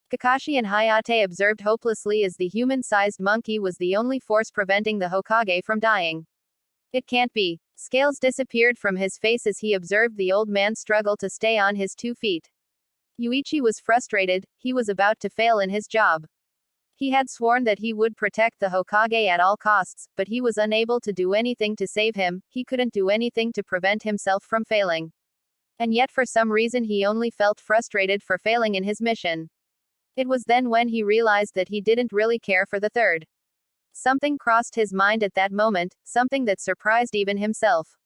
S1: Kakashi and Hayate observed hopelessly as the human-sized monkey was the only force preventing the Hokage from dying. "It can't be." Scales disappeared from his face as he observed the old man struggle to stay on his 2 feet. Yuichi was frustrated, he was about to fail in his job. He had sworn that he would protect the Hokage at all costs, but he was unable to do anything to save him, he couldn't do anything to prevent himself from failing. And yet for some reason he only felt frustrated for failing in his mission. It was then when he realized that he didn't really care for the third. Something crossed his mind at that moment, something that surprised even himself.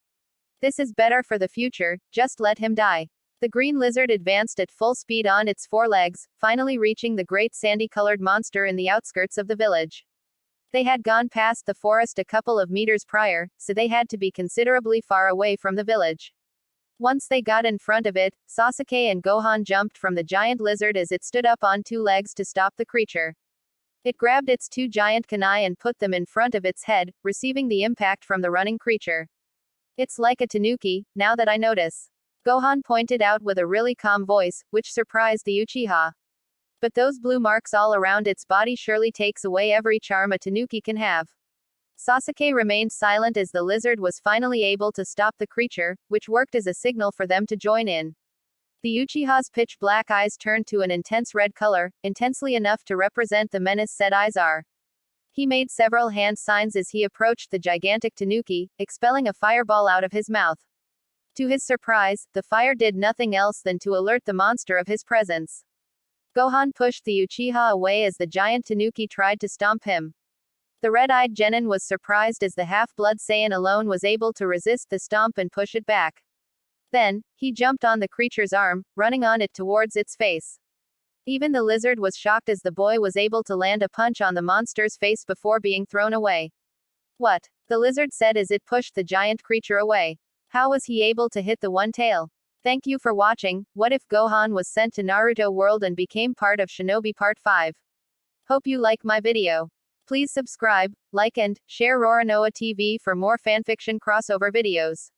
S1: "This is better for the future, just let him die." The green lizard advanced at full speed on its 4 legs, finally reaching the great sandy-colored monster in the outskirts of the village. They had gone past the forest a couple of meters prior, so they had to be considerably far away from the village. Once they got in front of it, Sasuke and Gohan jumped from the giant lizard as it stood up on 2 legs to stop the creature. It grabbed its 2 giant kunai and put them in front of its head, receiving the impact from the running creature. "It's like a tanuki, now that I notice," Gohan pointed out with a really calm voice, which surprised the Uchiha. "But those blue marks all around its body surely takes away every charm a tanuki can have." Sasuke remained silent as the lizard was finally able to stop the creature, which worked as a signal for them to join in. The Uchiha's pitch-black eyes turned to an intense red color, intensely enough to represent the menace said eyes are. He made several hand signs as he approached the gigantic tanuki, expelling a fireball out of his mouth. To his surprise, the fire did nothing else than to alert the monster of his presence. Gohan pushed the Uchiha away as the giant tanuki tried to stomp him. The red-eyed genin was surprised as the half-blood Saiyan alone was able to resist the stomp and push it back. Then, he jumped on the creature's arm, running on it towards its face. Even the lizard was shocked as the boy was able to land a punch on the monster's face before being thrown away. What? The lizard said as it pushed the giant creature away. How was he able to hit the one tail? Thank you for watching. What if Gohan was sent to Naruto World and became part of Shinobi Part 5? Hope you like my video. Please subscribe, like and share Roronoa TV for more fanfiction crossover videos.